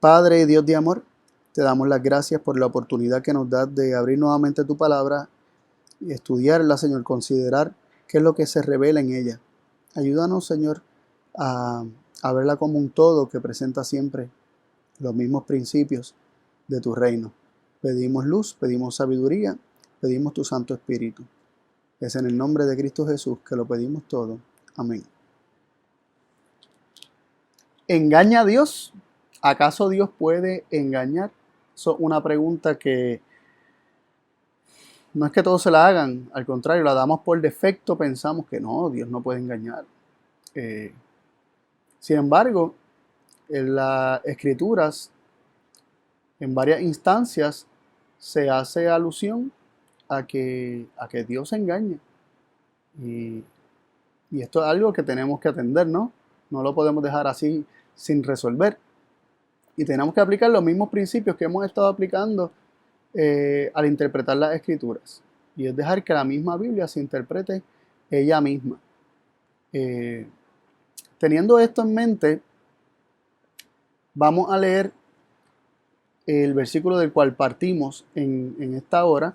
Padre, Dios de amor, te damos las gracias por la oportunidad que nos das de abrir nuevamente tu palabra y estudiarla, Señor, considerar qué es lo que se revela en ella. Ayúdanos, Señor, a, a verla como un todo que presenta siempre los mismos principios de tu reino. Pedimos luz, pedimos sabiduría, pedimos tu Santo Espíritu. Es en el nombre de Cristo Jesús que lo pedimos todo. Amén. ¿Engaña a Dios? ¿Acaso Dios puede engañar? Eso es una pregunta que no es que todos se la hagan, al contrario, la damos por defecto, pensamos que no, Dios no puede engañar. Sin embargo, en las Escrituras, en varias instancias, se hace alusión a que Dios engaña. Y esto es algo que tenemos que atender, ¿no? No lo podemos dejar así sin resolver. Y tenemos que aplicar los mismos principios que hemos estado aplicando al interpretar las Escrituras. Y es dejar que la misma Biblia se interprete ella misma. Teniendo esto en mente, vamos a leer el versículo del cual partimos en esta hora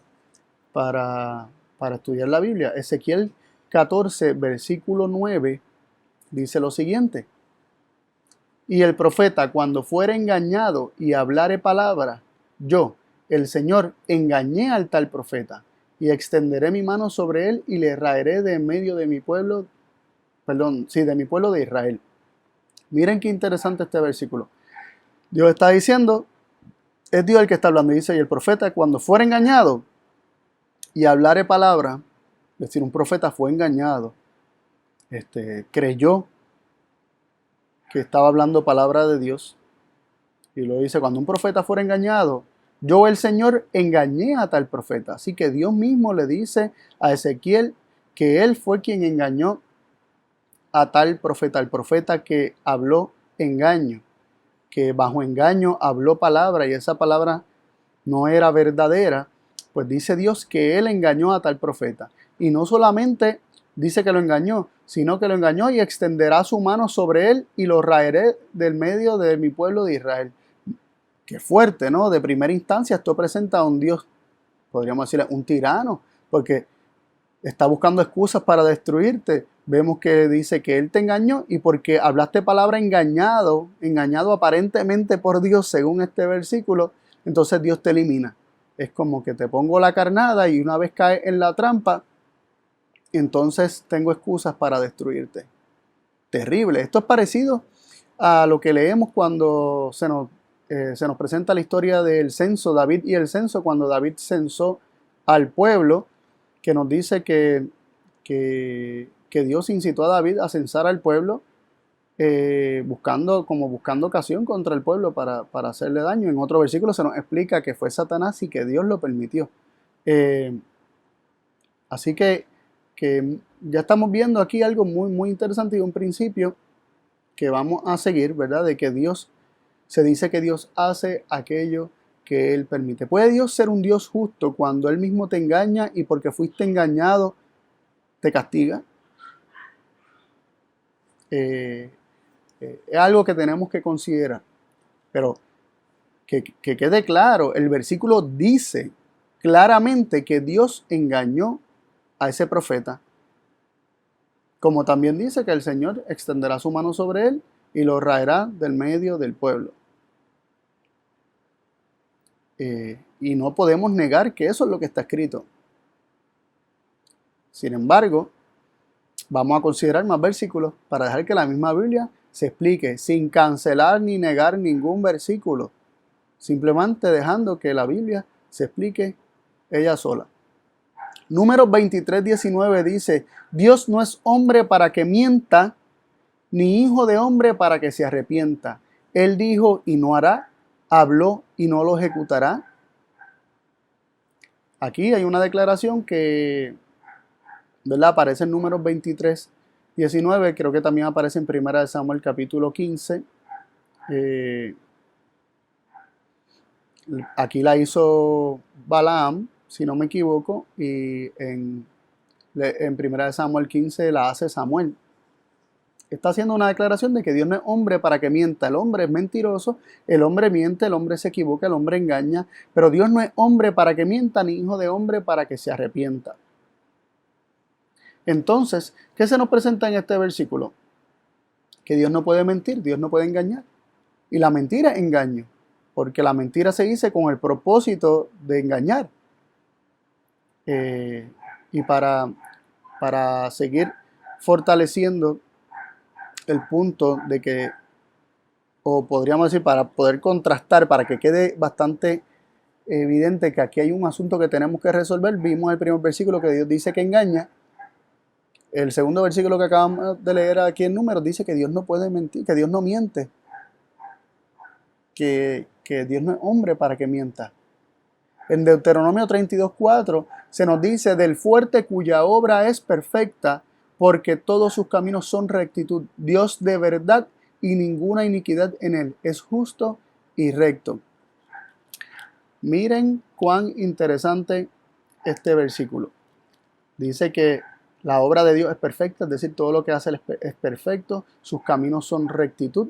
para estudiar la Biblia. Ezequiel 14, versículo 9, dice lo siguiente: y el profeta, cuando fuere engañado y hablare palabra, yo, el Señor, engañé al tal profeta, y extenderé mi mano sobre él y le raeré de en medio de mi pueblo, de mi pueblo de Israel. Miren qué interesante este versículo. Dios está diciendo, es Dios el que está hablando, dice, y el profeta, cuando fuere engañado y hablare palabra, es decir, un profeta fue engañado, creyó que estaba hablando palabra de Dios, y lo dice, cuando un profeta fuera engañado, yo el Señor engañé a tal profeta. Así que Dios mismo le dice a Ezequiel que él fue quien engañó a tal profeta, el profeta que habló engaño, que bajo engaño habló palabra y esa palabra no era verdadera. Pues dice Dios que él engañó a tal profeta. Y no solamente dice que lo engañó, sino que lo engañó y extenderá su mano sobre él y lo raeré del medio de mi pueblo de Israel. Qué fuerte, ¿no? De primera instancia esto presenta a un Dios, podríamos decirle, un tirano, porque está buscando excusas para destruirte. Vemos que dice que él te engañó y porque hablaste palabra engañado aparentemente por Dios según este versículo, entonces Dios te elimina. Es como que te pongo la carnada y una vez caes en la trampa, entonces tengo excusas para destruirte. Terrible. Esto es parecido a lo que leemos cuando se nos presenta la historia del censo, David y el censo, cuando David censó al pueblo, que nos dice que Dios incitó a David a censar al pueblo, buscando ocasión contra el pueblo para hacerle daño. En otro versículo se nos explica que fue Satanás y que Dios lo permitió. Así que ya estamos viendo aquí algo muy, muy interesante y un principio que vamos a seguir, ¿verdad? De que Dios, se dice que Dios hace aquello que Él permite. ¿Puede Dios ser un Dios justo cuando Él mismo te engaña y porque fuiste engañado te castiga? Es algo que tenemos que considerar. Pero que quede claro, el versículo dice claramente que Dios engañó a ese profeta. Como también dice que el Señor extenderá su mano sobre él y lo raerá del medio del pueblo. Y no podemos negar que eso es lo que está escrito. Sin embargo, vamos a considerar más versículos para dejar que la misma Biblia se explique sin cancelar ni negar ningún versículo. Simplemente dejando que la Biblia se explique ella sola. Números 23:19 dice, Dios no es hombre para que mienta, ni hijo de hombre para que se arrepienta. Él dijo y no hará, habló y no lo ejecutará. Aquí hay una declaración que, ¿verdad?, aparece en Números 23:19, creo que también aparece en 1 Samuel capítulo 15. Aquí la hizo Balaam, si no me equivoco, y en 1 Samuel 15 la hace Samuel. Está haciendo una declaración de que Dios no es hombre para que mienta. El hombre es mentiroso, el hombre miente, el hombre se equivoca, el hombre engaña, pero Dios no es hombre para que mienta, ni hijo de hombre para que se arrepienta. Entonces, ¿qué se nos presenta en este versículo? Que Dios no puede mentir, Dios no puede engañar. Y la mentira es engaño, porque la mentira se dice con el propósito de engañar. Y para seguir fortaleciendo el punto de que, o podríamos decir, para poder contrastar, para que quede bastante evidente que aquí hay un asunto que tenemos que resolver, vimos el primer versículo que Dios dice que engaña. El segundo versículo que acabamos de leer aquí en Números dice que Dios no puede mentir, que Dios no miente, que Dios no es hombre para que mienta. En Deuteronomio 32:4 se nos dice: del fuerte cuya obra es perfecta, porque todos sus caminos son rectitud. Dios de verdad y ninguna iniquidad en él. Es justo y recto. Miren cuán interesante este versículo. Dice que la obra de Dios es perfecta, es decir, todo lo que hace es perfecto. Sus caminos son rectitud.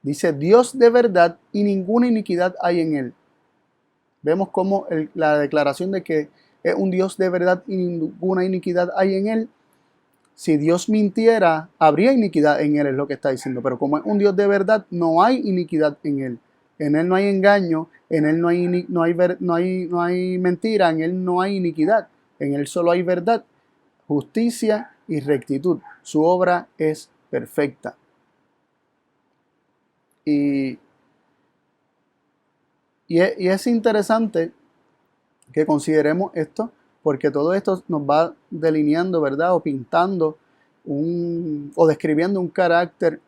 Dice Dios de verdad y ninguna iniquidad hay en él. Vemos cómo la declaración de que es un Dios de verdad y ninguna iniquidad hay en él. Si Dios mintiera, habría iniquidad en él, es lo que está diciendo. Pero como es un Dios de verdad, no hay iniquidad en él. En él no hay engaño, en él no hay mentira, en él no hay iniquidad. En él solo hay verdad, justicia y rectitud. Su obra es perfecta. Y es interesante que consideremos esto, porque todo esto nos va delineando, ¿verdad? O pintando o describiendo un carácter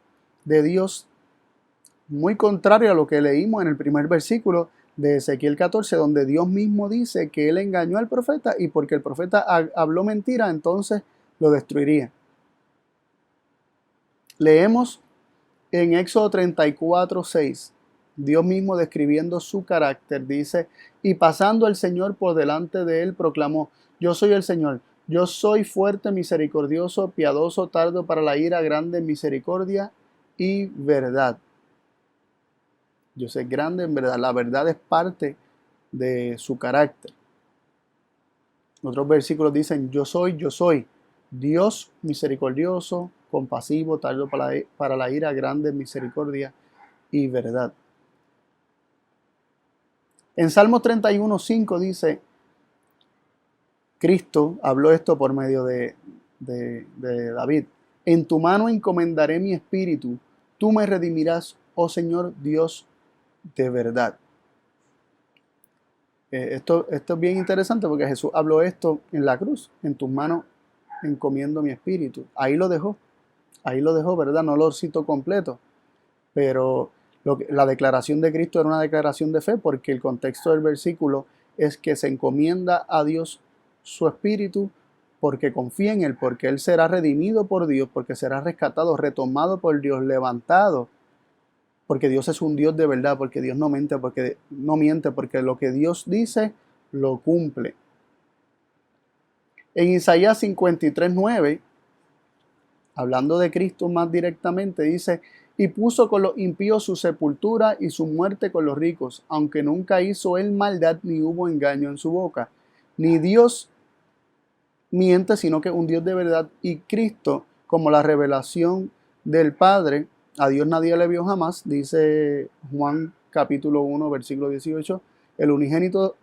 de Dios muy contrario a lo que leímos en el primer versículo de Ezequiel 14, donde Dios mismo dice que él engañó al profeta y porque el profeta habló mentira, entonces lo destruiría. Leemos en Éxodo 34:6, Dios mismo describiendo su carácter, dice: y pasando el Señor por delante de él, proclamó: yo soy el Señor, yo soy fuerte, misericordioso, piadoso, tardo para la ira, grande en misericordia y verdad. Yo soy grande en verdad. La verdad es parte de su carácter. Otros versículos dicen: yo soy Dios misericordioso, compasivo, tardo para la ira, grande en misericordia y verdad. En Salmo 31:5 dice, Cristo habló esto por medio de David: en tu mano encomendaré mi espíritu, tú me redimirás, oh Señor Dios de verdad. Esto es bien interesante porque Jesús habló esto en la cruz: en tus manos encomiendo mi espíritu. Ahí lo dejó, ¿verdad? No lo cito completo, pero la declaración de Cristo era una declaración de fe, porque el contexto del versículo es que se encomienda a Dios su espíritu porque confía en él, porque él será redimido por Dios, porque será rescatado, retomado por Dios, levantado, porque Dios es un Dios de verdad, porque Dios no miente, porque lo que Dios dice lo cumple. En Isaías 53:9, hablando de Cristo más directamente, dice: y puso con los impíos su sepultura y su muerte con los ricos, aunque nunca hizo él maldad ni hubo engaño en su boca. Ni Dios miente, sino que un Dios de verdad, y Cristo, como la revelación del Padre, a Dios nadie le vio jamás, dice Juan capítulo 1, versículo 18, el unigénito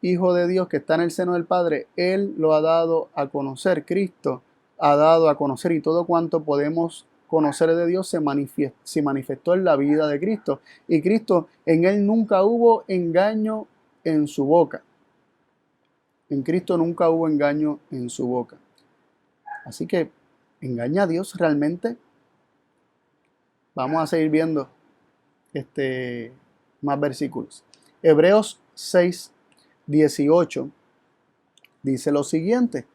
Hijo de Dios que está en el seno del Padre, Él lo ha dado a conocer. Cristo ha dado a conocer, y todo cuanto podemos conocer de Dios se manifestó en la vida de Cristo. Y Cristo, en Él nunca hubo engaño en su boca. En Cristo nunca hubo engaño en su boca. Así que, ¿engaña a Dios realmente? Vamos a seguir viendo más versículos. Hebreos 6:18 dice lo siguiente: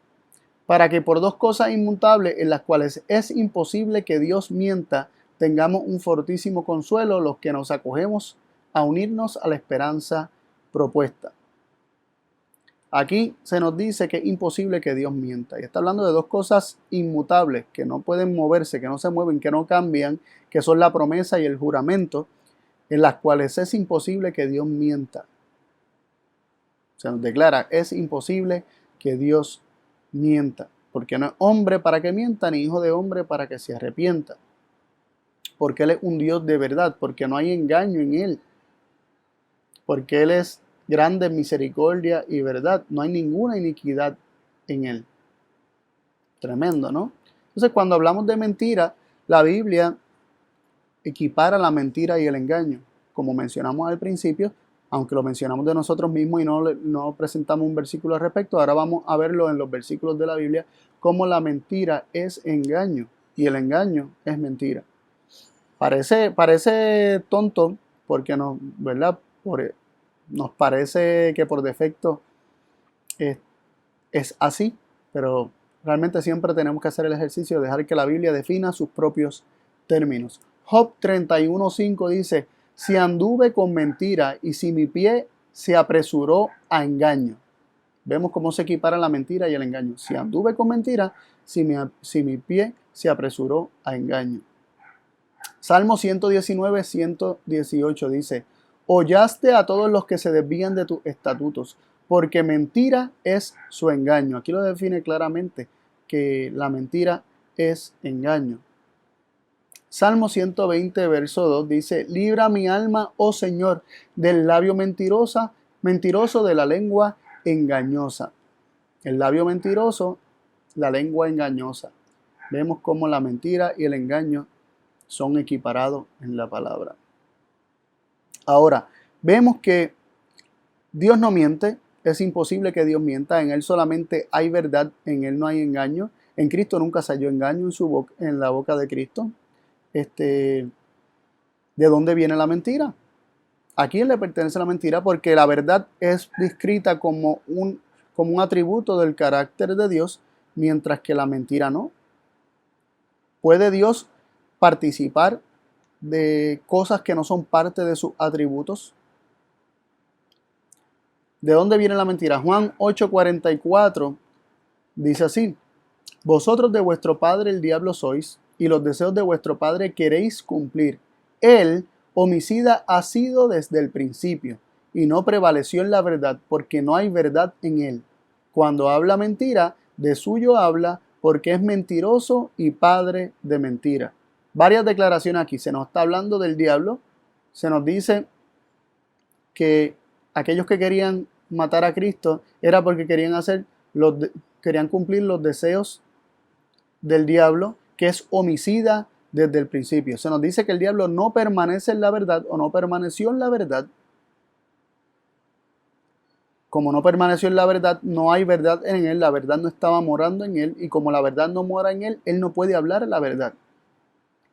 para que por dos cosas inmutables en las cuales es imposible que Dios mienta, tengamos un fortísimo consuelo los que nos acogemos a unirnos a la esperanza propuesta. Aquí se nos dice que es imposible que Dios mienta. Y está hablando de dos cosas inmutables, que no pueden moverse, que no se mueven, que no cambian, que son la promesa y el juramento, en las cuales es imposible que Dios mienta. Se nos declara, es imposible que Dios mienta, porque no es hombre para que mienta, ni hijo de hombre para que se arrepienta. Porque Él es un Dios de verdad, porque no hay engaño en Él, porque Él es grande en misericordia y verdad, no hay ninguna iniquidad en Él. Tremendo, ¿no? Entonces, cuando hablamos de mentira, la Biblia equipara la mentira y el engaño. Como mencionamos al principio, aunque lo mencionamos de nosotros mismos y no presentamos un versículo al respecto, ahora vamos a verlo en los versículos de la Biblia, cómo la mentira es engaño y el engaño es mentira. Parece tonto porque nos, ¿verdad? Nos parece que por defecto es así, pero realmente siempre tenemos que hacer el ejercicio de dejar que la Biblia defina sus propios términos. Job 31:5 dice, si anduve con mentira y si mi pie se apresuró a engaño. Vemos cómo se equipara la mentira y el engaño. Si anduve con mentira, si mi pie se apresuró a engaño. Salmo 119:118 dice, hollaste a todos los que se desvían de tus estatutos, porque mentira es su engaño. Aquí lo define claramente, que la mentira es engaño. Salmo 120, verso 2 dice, libra mi alma, oh Señor, del labio mentiroso de la lengua engañosa. El labio mentiroso, la lengua engañosa. Vemos cómo la mentira y el engaño son equiparados en la palabra. Ahora, vemos que Dios no miente, es imposible que Dios mienta, en Él solamente hay verdad, en Él no hay engaño, en Cristo nunca se halló engaño en la boca de Cristo. ¿De dónde viene la mentira? ¿A quién le pertenece la mentira? Porque la verdad es descrita como un atributo del carácter de Dios, mientras que la mentira no. ¿Puede Dios participar de cosas que no son parte de sus atributos? ¿De dónde viene la mentira? Juan 8:44 dice así, vosotros de vuestro padre el diablo sois, y los deseos de vuestro padre queréis cumplir. Él, homicida, ha sido desde el principio, y no prevaleció en la verdad, porque no hay verdad en él. Cuando habla mentira, de suyo habla, porque es mentiroso y padre de mentira. Varias declaraciones aquí. Se nos está hablando del diablo. Se nos dice que aquellos que querían matar a Cristo era porque querían cumplir los deseos del diablo, que es homicida desde el principio. Se nos dice que el diablo no permanece en la verdad o no permaneció en la verdad. Como no permaneció en la verdad, no hay verdad en él, la verdad no estaba morando en él, y como la verdad no mora en él no puede hablar la verdad.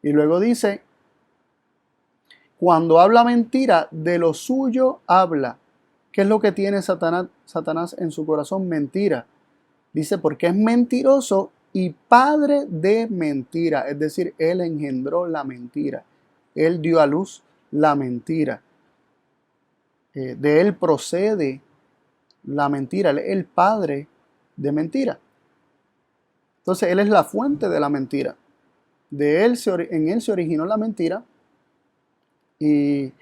Y luego dice, cuando habla mentira, de lo suyo habla. ¿Qué es lo que tiene Satanás en su corazón? Mentira. Dice, porque es mentiroso y padre de mentira. Es decir, él engendró la mentira. Él dio a luz la mentira. De él procede la mentira. Él es el padre de mentira. Entonces, él es la fuente de la mentira. En él se originó la mentira. Y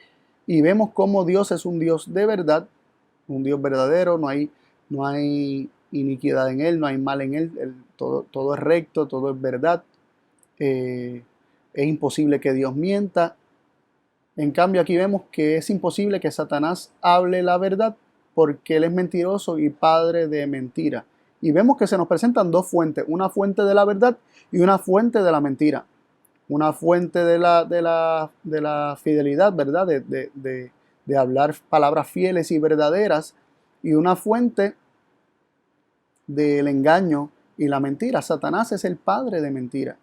vemos cómo Dios es un Dios de verdad, un Dios verdadero, no hay iniquidad en Él, no hay mal en Él, todo es recto, todo es verdad. Es imposible que Dios mienta. En cambio, aquí vemos que es imposible que Satanás hable la verdad porque él es mentiroso y padre de mentira. Y vemos que se nos presentan dos fuentes, una fuente de la verdad y una fuente de la mentira. Una fuente de la fidelidad, ¿verdad? De hablar palabras fieles y verdaderas, y una fuente del engaño y la mentira. Satanás es el padre de mentira.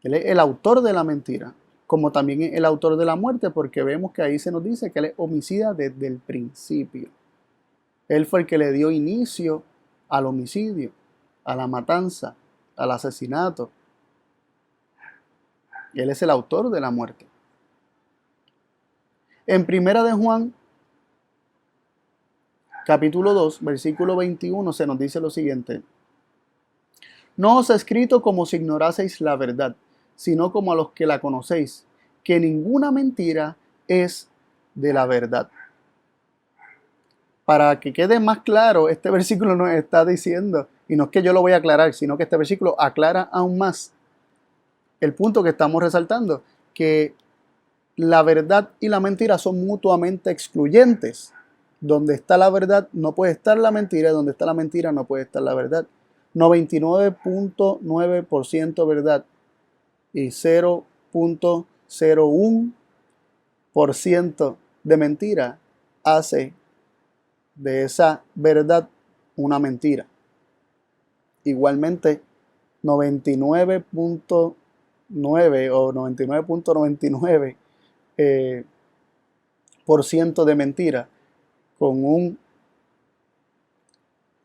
Él es el autor de la mentira, como también es el autor de la muerte, porque vemos que ahí se nos dice que él es homicida desde el principio. Él fue el que le dio inicio al homicidio, a la matanza, al asesinato. Él es el autor de la muerte. En Primera de Juan capítulo 2, versículo 21, se nos dice lo siguiente: no os he escrito como si ignoraseis la verdad, sino como a los que la conocéis, que ninguna mentira es de la verdad. Para que quede más claro, este versículo nos está diciendo, y no es que yo lo voy a aclarar, sino que este versículo aclara aún más el punto que estamos resaltando, que la verdad y la mentira son mutuamente excluyentes. Donde está la verdad no puede estar la mentira, y donde está la mentira no puede estar la verdad. 99.9% verdad y 0.01% de mentira hace de esa verdad una mentira. Igualmente, 99.9 o 99.99 por ciento de mentira con un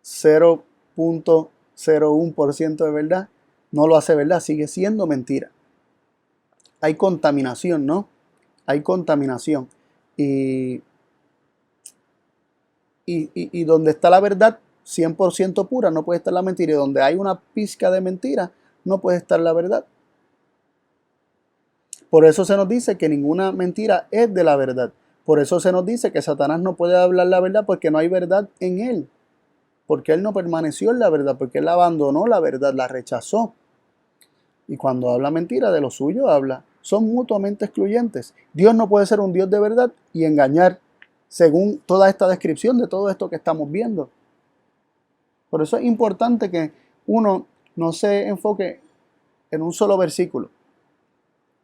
0.01% de verdad no lo hace verdad, sigue siendo mentira. Hay contaminación, ¿no? Hay contaminación. Y donde está la verdad 100% pura no puede estar la mentira, y donde hay una pizca de mentira no puede estar la verdad. Por eso se nos dice que ninguna mentira es de la verdad. Por eso se nos dice que Satanás no puede hablar la verdad, porque no hay verdad en él. Porque él no permaneció en la verdad, porque él abandonó la verdad, la rechazó. Y cuando habla mentira, de lo suyo habla. Son mutuamente excluyentes. Dios no puede ser un Dios de verdad y engañar, según toda esta descripción de todo esto que estamos viendo. Por eso es importante que uno no se enfoque en un solo versículo,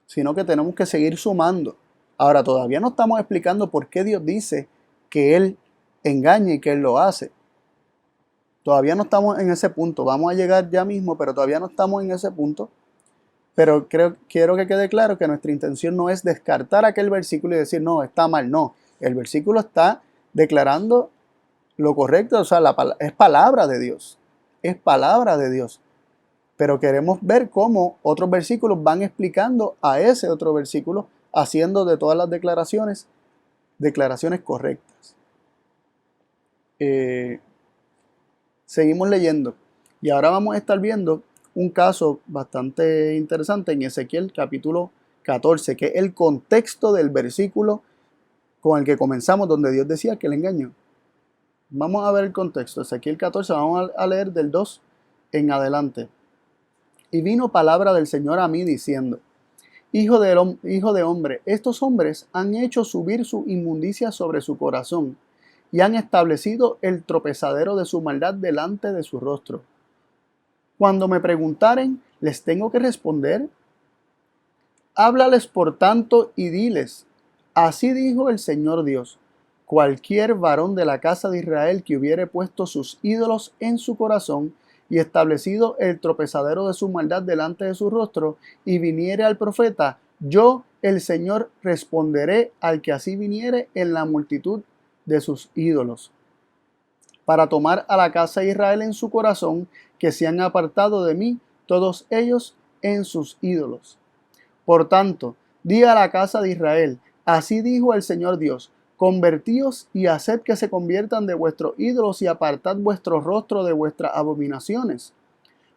sino que tenemos que seguir sumando. Ahora, todavía no estamos explicando por qué Dios dice que Él engaña y que Él lo hace. Todavía no estamos en ese punto. Vamos a llegar ya mismo, pero todavía no estamos en ese punto. Pero quiero que quede claro que nuestra intención no es descartar aquel versículo y decir, no, está mal. No, el versículo está declarando lo correcto, o sea, es palabra de Dios. Es palabra de Dios. Pero queremos ver cómo otros versículos van explicando a ese otro versículo, haciendo de todas las declaraciones correctas. Seguimos leyendo. Y ahora vamos a estar viendo un caso bastante interesante en Ezequiel capítulo 14, que es el contexto del versículo con el que comenzamos, donde Dios decía que le engañó. Vamos a ver el contexto. Ezequiel 14, vamos a leer del 2 en adelante. Y vino palabra del Señor a mí diciendo: hijo de hombre, estos hombres han hecho subir su inmundicia sobre su corazón y han establecido el tropezadero de su maldad delante de su rostro. Cuando me preguntaren, ¿les tengo que responder? Háblales por tanto y diles: así dijo el Señor Dios: cualquier varón de la casa de Israel que hubiere puesto sus ídolos en su corazón y establecido el tropezadero de su maldad delante de su rostro, y viniere al profeta, yo, el Señor, responderé al que así viniere en la multitud de sus ídolos, para tomar a la casa de Israel en su corazón, que se han apartado de mí, todos ellos en sus ídolos. Por tanto, di a la casa de Israel: así dijo el Señor Dios: convertíos y haced que se conviertan de vuestros ídolos y apartad vuestro rostro de vuestras abominaciones.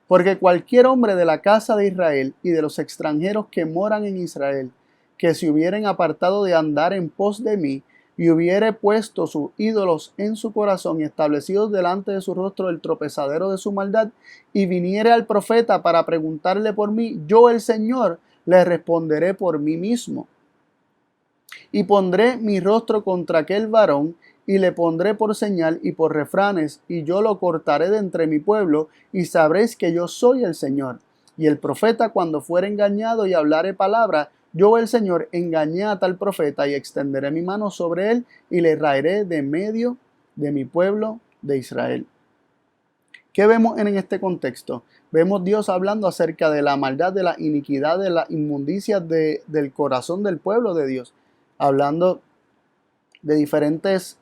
Porque cualquier hombre de la casa de Israel y de los extranjeros que moran en Israel, que se hubieren apartado de andar en pos de mí, y hubiere puesto sus ídolos en su corazón y establecido delante de su rostro el tropezadero de su maldad, y viniere al profeta para preguntarle por mí, yo el Señor le responderé por mí mismo. Y pondré mi rostro contra aquel varón, y le pondré por señal y por refranes, y yo lo cortaré de entre mi pueblo, y sabréis que yo soy el Señor. Y el profeta, cuando fuere engañado y hablare palabra, yo el Señor engañé a tal profeta, y extenderé mi mano sobre él, y le raeré de medio de mi pueblo de Israel. ¿Qué vemos en este contexto? Vemos Dios hablando acerca de la maldad, de la iniquidad, de la inmundicia del corazón del pueblo de Dios. Hablando de diferentes,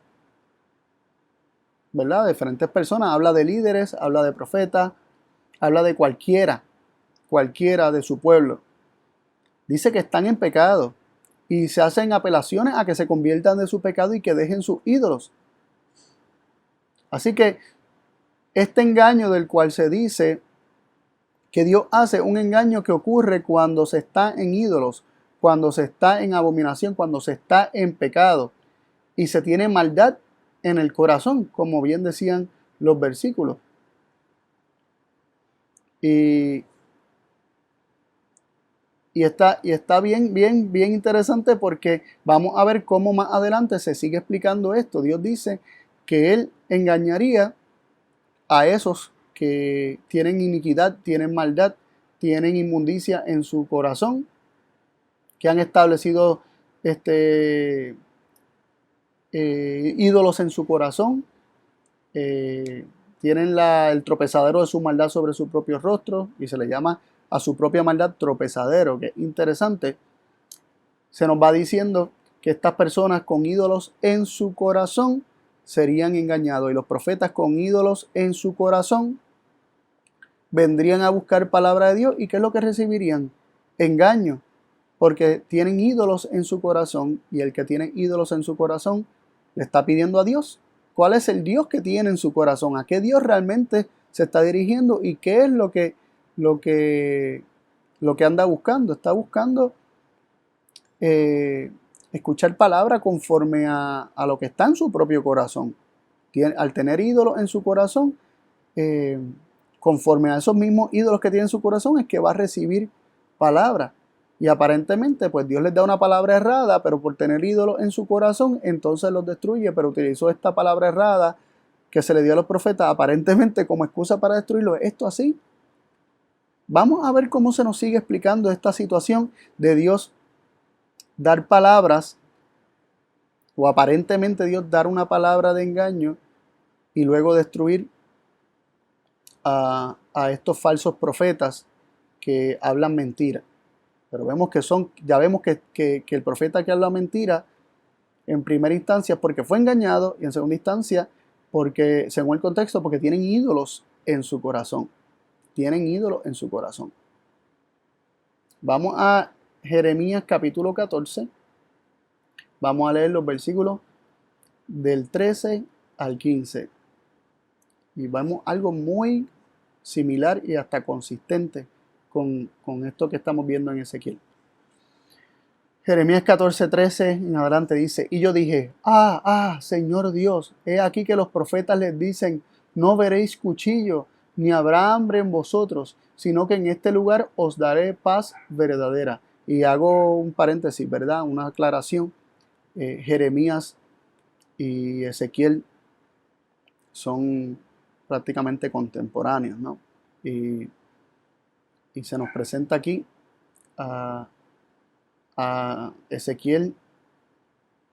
¿verdad? Diferentes personas. Habla de líderes, habla de profetas, habla de cualquiera de su pueblo. Dice que están en pecado y se hacen apelaciones a que se conviertan de su pecado y que dejen sus ídolos. Así que este engaño del cual se dice que Dios hace, un engaño que ocurre cuando se está en ídolos, cuando se está en abominación, cuando se está en pecado y se tiene maldad en el corazón, como bien decían los versículos. Y está bien interesante, porque vamos a ver cómo más adelante se sigue explicando esto. Dios dice que Él engañaría a esos que tienen iniquidad, tienen maldad, tienen inmundicia en su corazón, que han establecido ídolos en su corazón, tienen el tropezadero de su maldad sobre su propio rostro, y se le llama a su propia maldad tropezadero, que es interesante. Se nos va diciendo que estas personas con ídolos en su corazón serían engañados, y los profetas con ídolos en su corazón vendrían a buscar palabra de Dios. ¿Y qué es lo que recibirían? Engaño, porque tienen ídolos en su corazón, y el que tiene ídolos en su corazón le está pidiendo a Dios. ¿Cuál es el Dios que tiene en su corazón? ¿A qué Dios realmente se está dirigiendo? ¿Y qué es lo que anda buscando? Está buscando escuchar palabra conforme a lo que está en su propio corazón. Al tener ídolos en su corazón, conforme a esos mismos ídolos que tiene en su corazón, es que va a recibir palabra. Y aparentemente, pues Dios les da una palabra errada, pero por tener ídolos en su corazón, entonces los destruye. Pero utilizó esta palabra errada que se le dio a los profetas, aparentemente como excusa para destruirlo. ¿Esto así? Vamos a ver cómo se nos sigue explicando esta situación de Dios dar palabras, o aparentemente Dios dar una palabra de engaño y luego destruir a estos falsos profetas que hablan mentira. Pero vemos que ya vemos que el profeta que habla mentira, en primera instancia porque fue engañado, y en segunda instancia porque, según el contexto, porque tienen ídolos en su corazón. Tienen ídolos en su corazón. Vamos a Jeremías capítulo 14. Vamos a leer los versículos del 13 al 15. Y vemos algo muy similar y hasta consistente con esto que estamos viendo en Ezequiel. Jeremías 14:13 en adelante dice: y yo dije, Señor Dios, he aquí que los profetas les dicen, no veréis cuchillo, ni habrá hambre en vosotros, sino que en este lugar os daré paz verdadera. Y hago un paréntesis, ¿verdad? Una aclaración. Jeremías y Ezequiel son prácticamente contemporáneos, ¿no? Y se nos presenta aquí a Ezequiel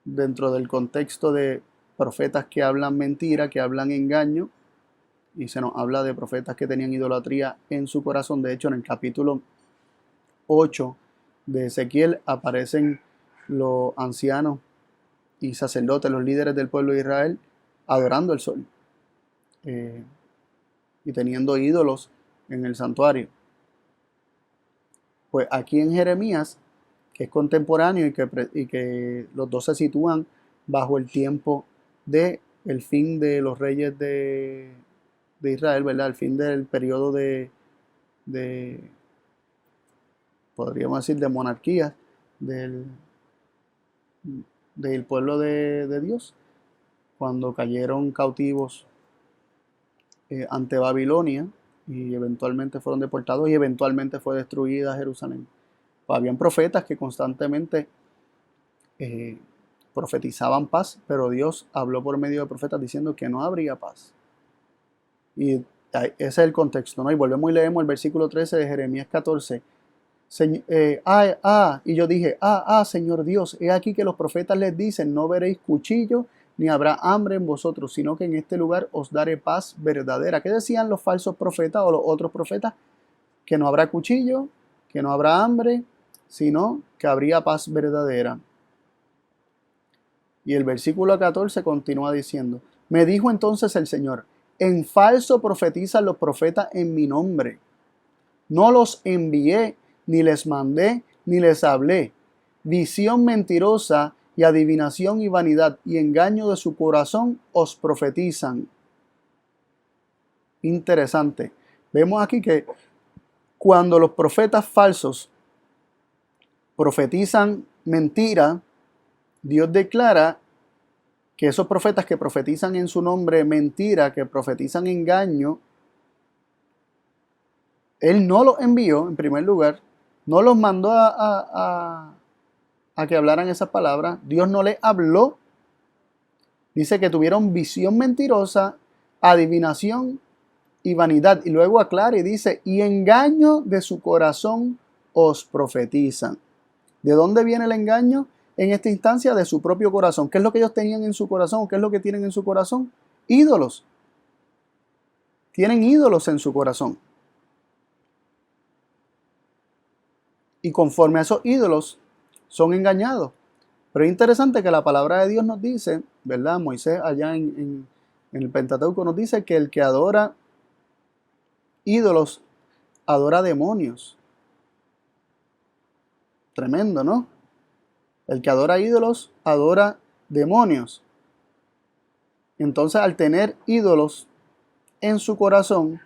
dentro del contexto de profetas que hablan mentira, que hablan engaño, y se nos habla de profetas que tenían idolatría en su corazón. De hecho, en el capítulo 8 de Ezequiel aparecen los ancianos y sacerdotes, los líderes del pueblo de Israel, adorando el sol y teniendo ídolos en el santuario. Pues aquí en Jeremías, que es contemporáneo y que los dos se sitúan bajo el tiempo de el fin de los reyes de Israel, ¿verdad? El fin del periodo de podríamos decir, de monarquía del pueblo de Dios, cuando cayeron cautivos ante Babilonia, y eventualmente fueron deportados, y eventualmente fue destruida Jerusalén. Pues habían profetas que constantemente profetizaban paz, pero Dios habló por medio de profetas diciendo que no habría paz. Y ese es el contexto, ¿no? Y volvemos y leemos el versículo 13 de Jeremías 14. Y yo dije, Señor Dios, he aquí que los profetas les dicen, no veréis cuchillo, ni habrá hambre en vosotros, sino que en este lugar os daré paz verdadera. ¿Qué decían los falsos profetas o los otros profetas? Que no habrá cuchillo, que no habrá hambre, sino que habría paz verdadera. Y el versículo 14 continúa diciendo, me dijo entonces el Señor, en falso profetizan los profetas en mi nombre. No los envié, ni les mandé, ni les hablé. Visión mentirosa y adivinación y vanidad y engaño de su corazón os profetizan. Interesante. Vemos aquí que cuando los profetas falsos profetizan mentira, Dios declara que esos profetas que profetizan en su nombre mentira, que profetizan engaño, Él no los envió, en primer lugar, no los mandó a que hablaran esas palabras, Dios no les habló, dice que tuvieron visión mentirosa, adivinación y vanidad, y luego aclara y dice, y engaño de su corazón os profetizan. ¿De dónde viene el engaño? En esta instancia, de su propio corazón. ¿Qué es lo que ellos tenían en su corazón? ¿Qué es lo que tienen en su corazón? Ídolos. Tienen ídolos en su corazón. Y conforme a esos ídolos son engañados. Pero es interesante que la palabra de Dios nos dice, ¿verdad? Moisés allá en el Pentateuco nos dice que el que adora ídolos adora demonios. Tremendo, ¿no? El que adora ídolos adora demonios. Entonces, al tener ídolos en su corazón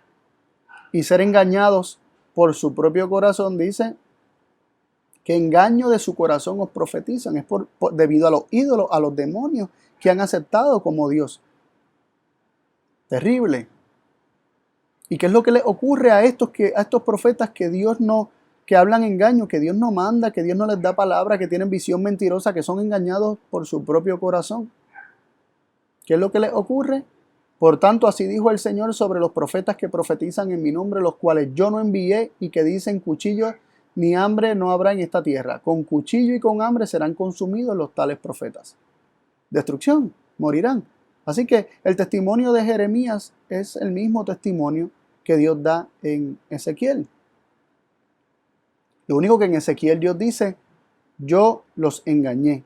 y ser engañados por su propio corazón, dice que engaño de su corazón os profetizan. Es debido a los ídolos, a los demonios que han aceptado como Dios. Terrible. ¿Y qué es lo que le ocurre a estos profetas que Dios no, que hablan engaño, que Dios no manda, que Dios no les da palabra, que tienen visión mentirosa, que son engañados por su propio corazón? ¿Qué es lo que les ocurre? Por tanto, así dijo el Señor sobre los profetas que profetizan en mi nombre, los cuales yo no envié, y que dicen cuchillo ni hambre no habrá en esta tierra. Con cuchillo y con hambre serán consumidos los tales profetas. Destrucción, morirán. Así que el testimonio de Jeremías es el mismo testimonio que Dios da en Ezequiel. Lo único que en Ezequiel Dios dice, yo los engañé.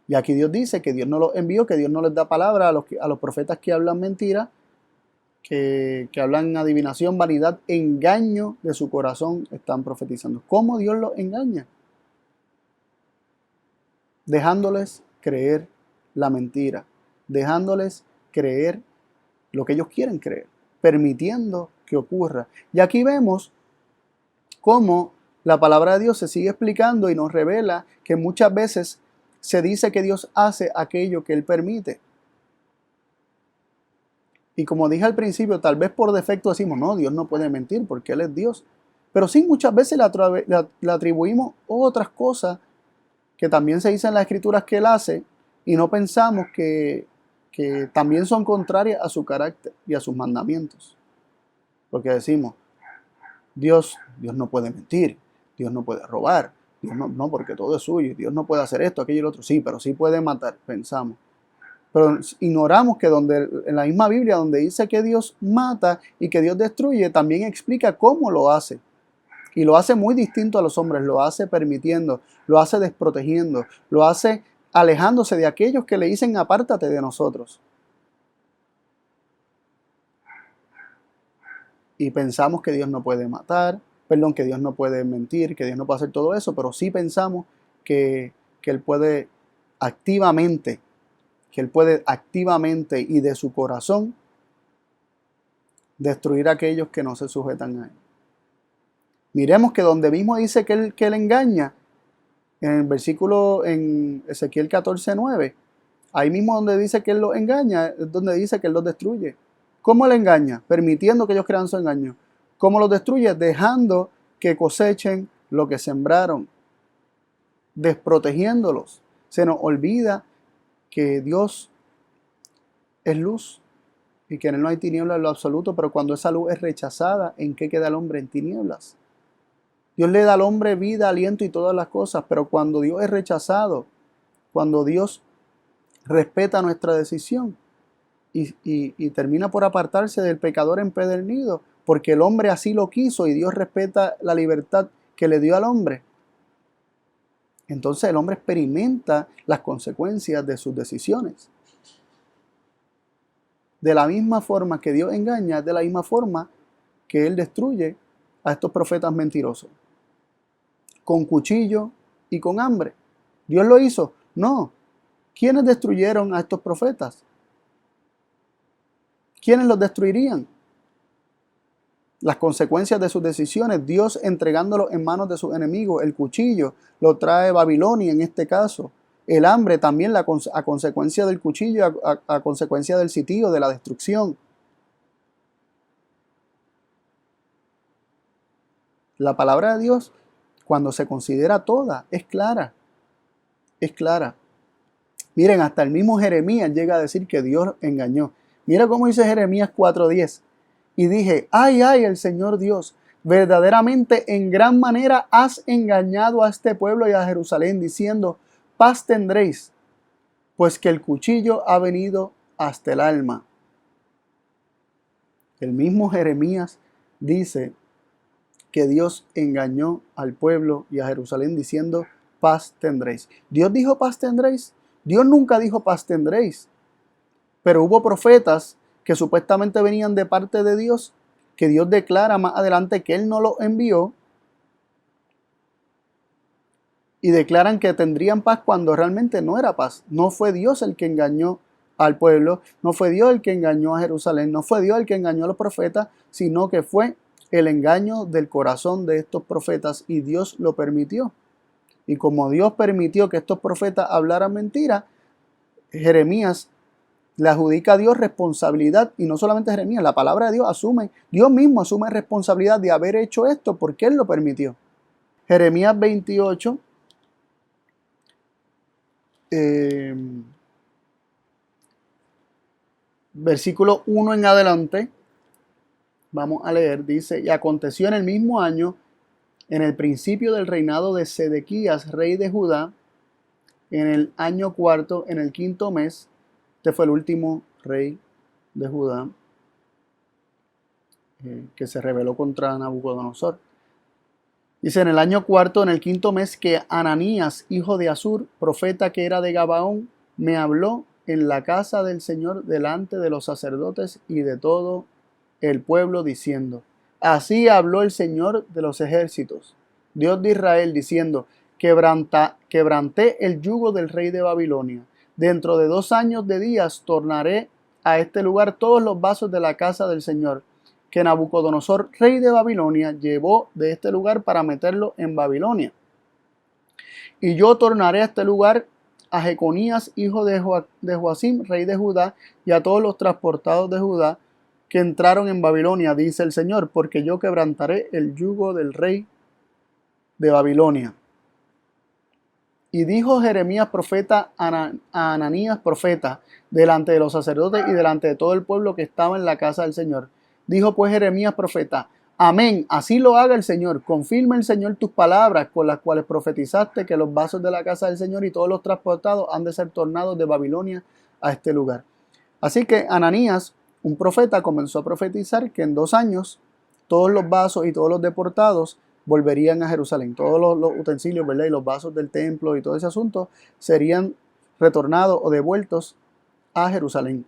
Y aquí Dios dice que Dios no los envió, que Dios no les da palabra a los profetas que hablan mentira, que hablan adivinación, vanidad, engaño de su corazón están profetizando. ¿Cómo Dios los engaña? Dejándoles creer la mentira, dejándoles creer lo que ellos quieren creer, permitiendo que ocurra. Y aquí vemos cómo la palabra de Dios se sigue explicando y nos revela que muchas veces se dice que Dios hace aquello que Él permite. Y como dije al principio, tal vez por defecto decimos, no, Dios no puede mentir porque Él es Dios. Pero sí, muchas veces le atribuimos otras cosas que también se dice en las Escrituras que Él hace y no pensamos que también son contrarias a su carácter y a sus mandamientos. Porque decimos, Dios no puede mentir, Dios no puede robar, Dios no, porque todo es suyo, Dios no puede hacer esto, aquello y lo otro. Sí, pero sí puede matar, pensamos. Pero ignoramos que en la misma Biblia donde dice que Dios mata y que Dios destruye, también explica cómo lo hace. Y lo hace muy distinto a los hombres, lo hace permitiendo, lo hace desprotegiendo, lo hace alejándose de aquellos que le dicen apártate de nosotros. Y pensamos que Dios no puede matar, que Dios no puede mentir, que Dios no puede hacer todo eso, pero sí pensamos que Él puede activamente, y de su corazón destruir a aquellos que no se sujetan a Él. Miremos que donde mismo dice que él engaña, en el versículo en Ezequiel 14:9, ahí mismo donde dice que Él los engaña, es donde dice que Él los destruye. ¿Cómo Él engaña? Permitiendo que ellos crean su engaño. ¿Cómo los destruye? Dejando que cosechen lo que sembraron, desprotegiéndolos. Se nos olvida que Dios es luz y que en Él no hay tinieblas en lo absoluto, pero cuando esa luz es rechazada, ¿en qué queda el hombre? En tinieblas. Dios le da al hombre vida, aliento y todas las cosas, pero cuando Dios es rechazado, cuando Dios respeta nuestra decisión y termina por apartarse del pecador empedernido, porque el hombre así lo quiso y Dios respeta la libertad que le dio al hombre, entonces el hombre experimenta las consecuencias de sus decisiones. De la misma forma que Dios engaña, de la misma forma que Él destruye a estos profetas mentirosos. Con cuchillo y con hambre. ¿Dios lo hizo? No. ¿Quiénes destruyeron a estos profetas? ¿Quiénes los destruirían? las consecuencias de sus decisiones, Dios entregándolo en manos de sus enemigos. El cuchillo lo trae Babilonia en este caso. El hambre también a consecuencia del cuchillo, a consecuencia del sitio, de la destrucción. La palabra de Dios, cuando se considera toda, es clara. Es clara. Miren, hasta el mismo Jeremías llega a decir que Dios engañó. Mira cómo dice Jeremías 4:10. Y dije, ay, ay, el Señor Dios, verdaderamente en gran manera has engañado a este pueblo y a Jerusalén, diciendo, paz tendréis, pues que el cuchillo ha venido hasta el alma. El mismo Jeremías dice que Dios engañó al pueblo y a Jerusalén diciendo, paz tendréis. ¿Dios dijo paz tendréis? Dios nunca dijo paz tendréis. Pero hubo profetas que supuestamente venían de parte de Dios, que Dios declara más adelante que Él no los envió, y declaran que tendrían paz cuando realmente no era paz. No fue Dios el que engañó al pueblo, no fue Dios el que engañó a Jerusalén, no fue Dios el que engañó a los profetas, sino que fue el engaño del corazón de estos profetas, y Dios lo permitió. Y como Dios permitió que estos profetas hablaran mentira, Jeremías le adjudica a Dios responsabilidad, y no solamente Jeremías, la palabra de Dios Dios mismo asume responsabilidad de haber hecho esto porque Él lo permitió. Jeremías 28, versículo 1 en adelante, vamos a leer, dice, y aconteció en el mismo año, en el principio del reinado de Sedequías, rey de Judá, en el año cuarto, en el quinto mes, este fue el último rey de Judá que se rebeló contra Nabucodonosor. Dice, en el año cuarto, en el quinto mes, que Ananías, hijo de Azur, profeta que era de Gabaón, me habló en la casa del Señor delante de los sacerdotes y de todo el pueblo, diciendo, así habló el Señor de los ejércitos, Dios de Israel, diciendo, quebranté el yugo del rey de Babilonia. Dentro de 2 años de días tornaré a este lugar todos los vasos de la casa del Señor, que Nabucodonosor, rey de Babilonia, llevó de este lugar para meterlo en Babilonia. Y yo tornaré a este lugar a Jeconías, hijo de Joacim, rey de Judá, y a todos los transportados de Judá que entraron en Babilonia, dice el Señor, porque yo quebrantaré el yugo del rey de Babilonia. Y dijo Jeremías profeta a Ananías profeta, delante de los sacerdotes y delante de todo el pueblo que estaba en la casa del Señor. Dijo pues Jeremías profeta, amén, así lo haga el Señor, confirma el Señor tus palabras con las cuales profetizaste que los vasos de la casa del Señor y todos los transportados han de ser tornados de Babilonia a este lugar. Así que Ananías, un profeta, comenzó a profetizar que en 2 años todos los vasos y todos los deportados volverían a Jerusalén. Todos los utensilios, ¿verdad? Y los vasos del templo y todo ese asunto serían retornados o devueltos a Jerusalén.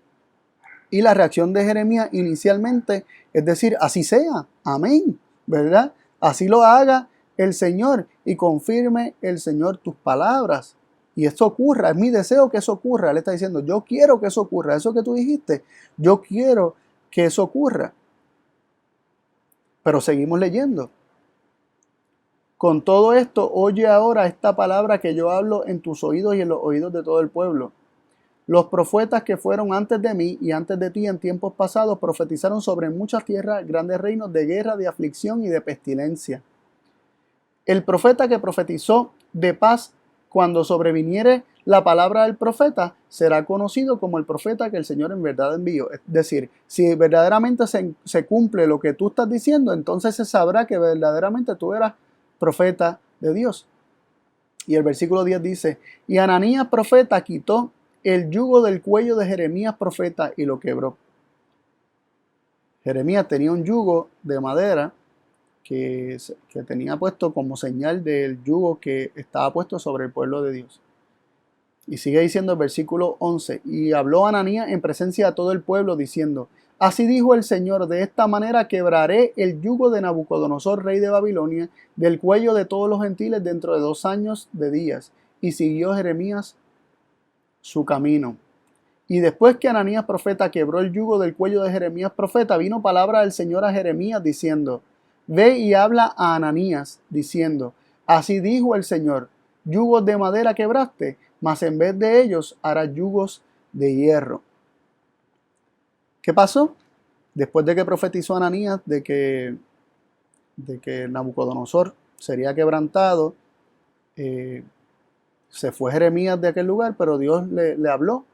Y la reacción de Jeremías inicialmente es decir, así sea, amén, ¿verdad? Así lo haga el Señor y confirme el Señor tus palabras. Y esto ocurra, es mi deseo que eso ocurra. Él está diciendo, yo quiero que eso ocurra. Eso que tú dijiste, yo quiero que eso ocurra. Pero seguimos leyendo. Con todo esto, oye ahora esta palabra que yo hablo en tus oídos y en los oídos de todo el pueblo. Los profetas que fueron antes de mí y antes de ti en tiempos pasados profetizaron sobre muchas tierras, grandes reinos de guerra, de aflicción y de pestilencia. El profeta que profetizó de paz cuando sobreviniere la palabra del profeta será conocido como el profeta que el Señor en verdad envió. Es decir, si verdaderamente se cumple lo que tú estás diciendo, entonces se sabrá que verdaderamente tú eras profeta de Dios. Y el versículo 10 dice, y Ananías profeta quitó el yugo del cuello de Jeremías profeta y lo quebró. Jeremías tenía un yugo de madera que tenía puesto como señal del yugo que estaba puesto sobre el pueblo de Dios. Y sigue diciendo el versículo 11, y habló Ananías en presencia de todo el pueblo diciendo, así dijo el Señor, de esta manera quebraré el yugo de Nabucodonosor, rey de Babilonia, del cuello de todos los gentiles dentro de 2 años de días. Y siguió Jeremías su camino. Y después que Ananías profeta quebró el yugo del cuello de Jeremías profeta, vino palabra del Señor a Jeremías diciendo: ve y habla a Ananías, diciendo: así dijo el Señor, yugos de madera quebraste, mas en vez de ellos harás yugos de hierro. ¿Qué pasó? Después de que profetizó Ananías de que Nabucodonosor sería quebrantado, se fue Jeremías de aquel lugar, pero Dios le habló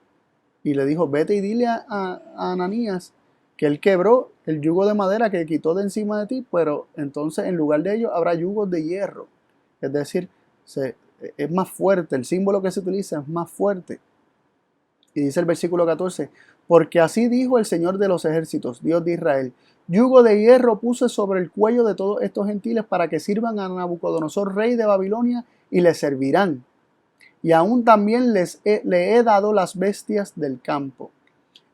y le dijo: vete y dile a Ananías que él quebró el yugo de madera que quitó de encima de ti, pero entonces en lugar de ello habrá yugos de hierro. Es decir, es más fuerte, el símbolo que se utiliza es más fuerte. Y dice el versículo 14: porque así dijo el Señor de los ejércitos, Dios de Israel: yugo de hierro puse sobre el cuello de todos estos gentiles para que sirvan a Nabucodonosor, rey de Babilonia, y le servirán. Y aún también le he dado las bestias del campo.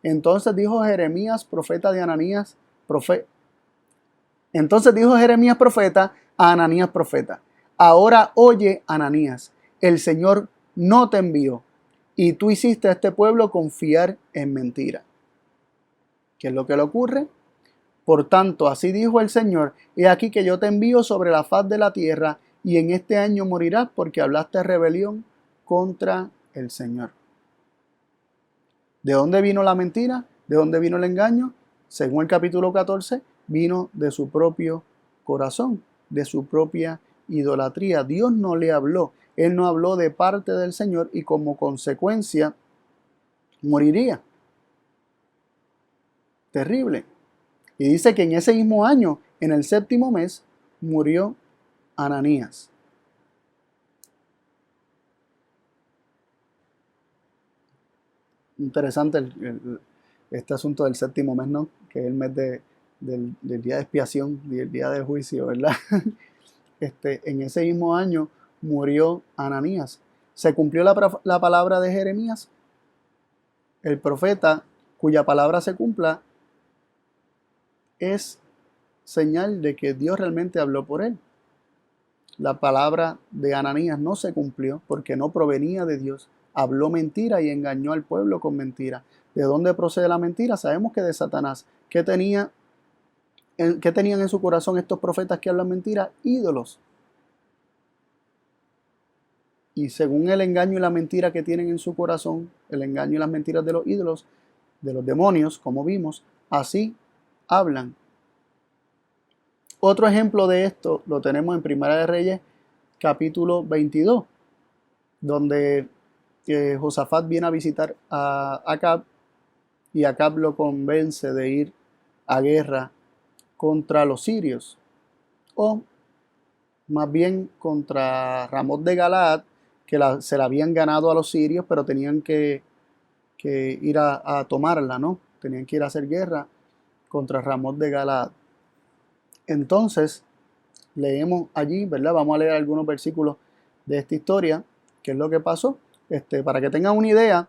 Entonces dijo Jeremías, profeta de Ananías, profeta a Ananías, profeta: ahora oye, Ananías, el Señor no te envió, y tú hiciste a este pueblo confiar en mentira. ¿Qué es lo que le ocurre? Por tanto, así dijo el Señor: he aquí que yo te envío sobre la faz de la tierra, y en este año morirás porque hablaste rebelión contra el Señor. ¿De dónde vino la mentira? ¿De dónde vino el engaño? Según el capítulo 14, vino de su propio corazón, de su propia idolatría. Dios no le habló, él no habló de parte del Señor y como consecuencia moriría. Terrible. Y dice que en ese mismo año, en el 7º mes, murió Ananías. Interesante este asunto del 7º mes, ¿no? Que es el mes del día de expiación y el día de juicio, ¿verdad? En ese mismo año murió Ananías. Se cumplió la palabra de Jeremías, el profeta cuya palabra se cumpla es señal de que Dios realmente habló por él. La palabra de Ananías no se cumplió porque no provenía de Dios. Habló mentira y engañó al pueblo con mentira. ¿De dónde procede la mentira? Sabemos que de Satanás. ¿Qué tenían en su corazón estos profetas que hablan mentira? Ídolos. Y según el engaño y la mentira que tienen en su corazón, el engaño y las mentiras de los ídolos, de los demonios, como vimos, así hablan. Otro ejemplo de esto lo tenemos en Primera de Reyes, capítulo 22, donde Josafat viene a visitar a Acab y Acab lo convence de ir a guerra contra los sirios, o más bien contra Ramot de Galaad, que se la habían ganado a los sirios, pero tenían que ir a tomarla, ¿no? Tenían que ir a hacer guerra contra Ramot de Galaad. Entonces, leemos allí, ¿verdad? Vamos a leer algunos versículos de esta historia, qué es lo que pasó. Para que tengan una idea,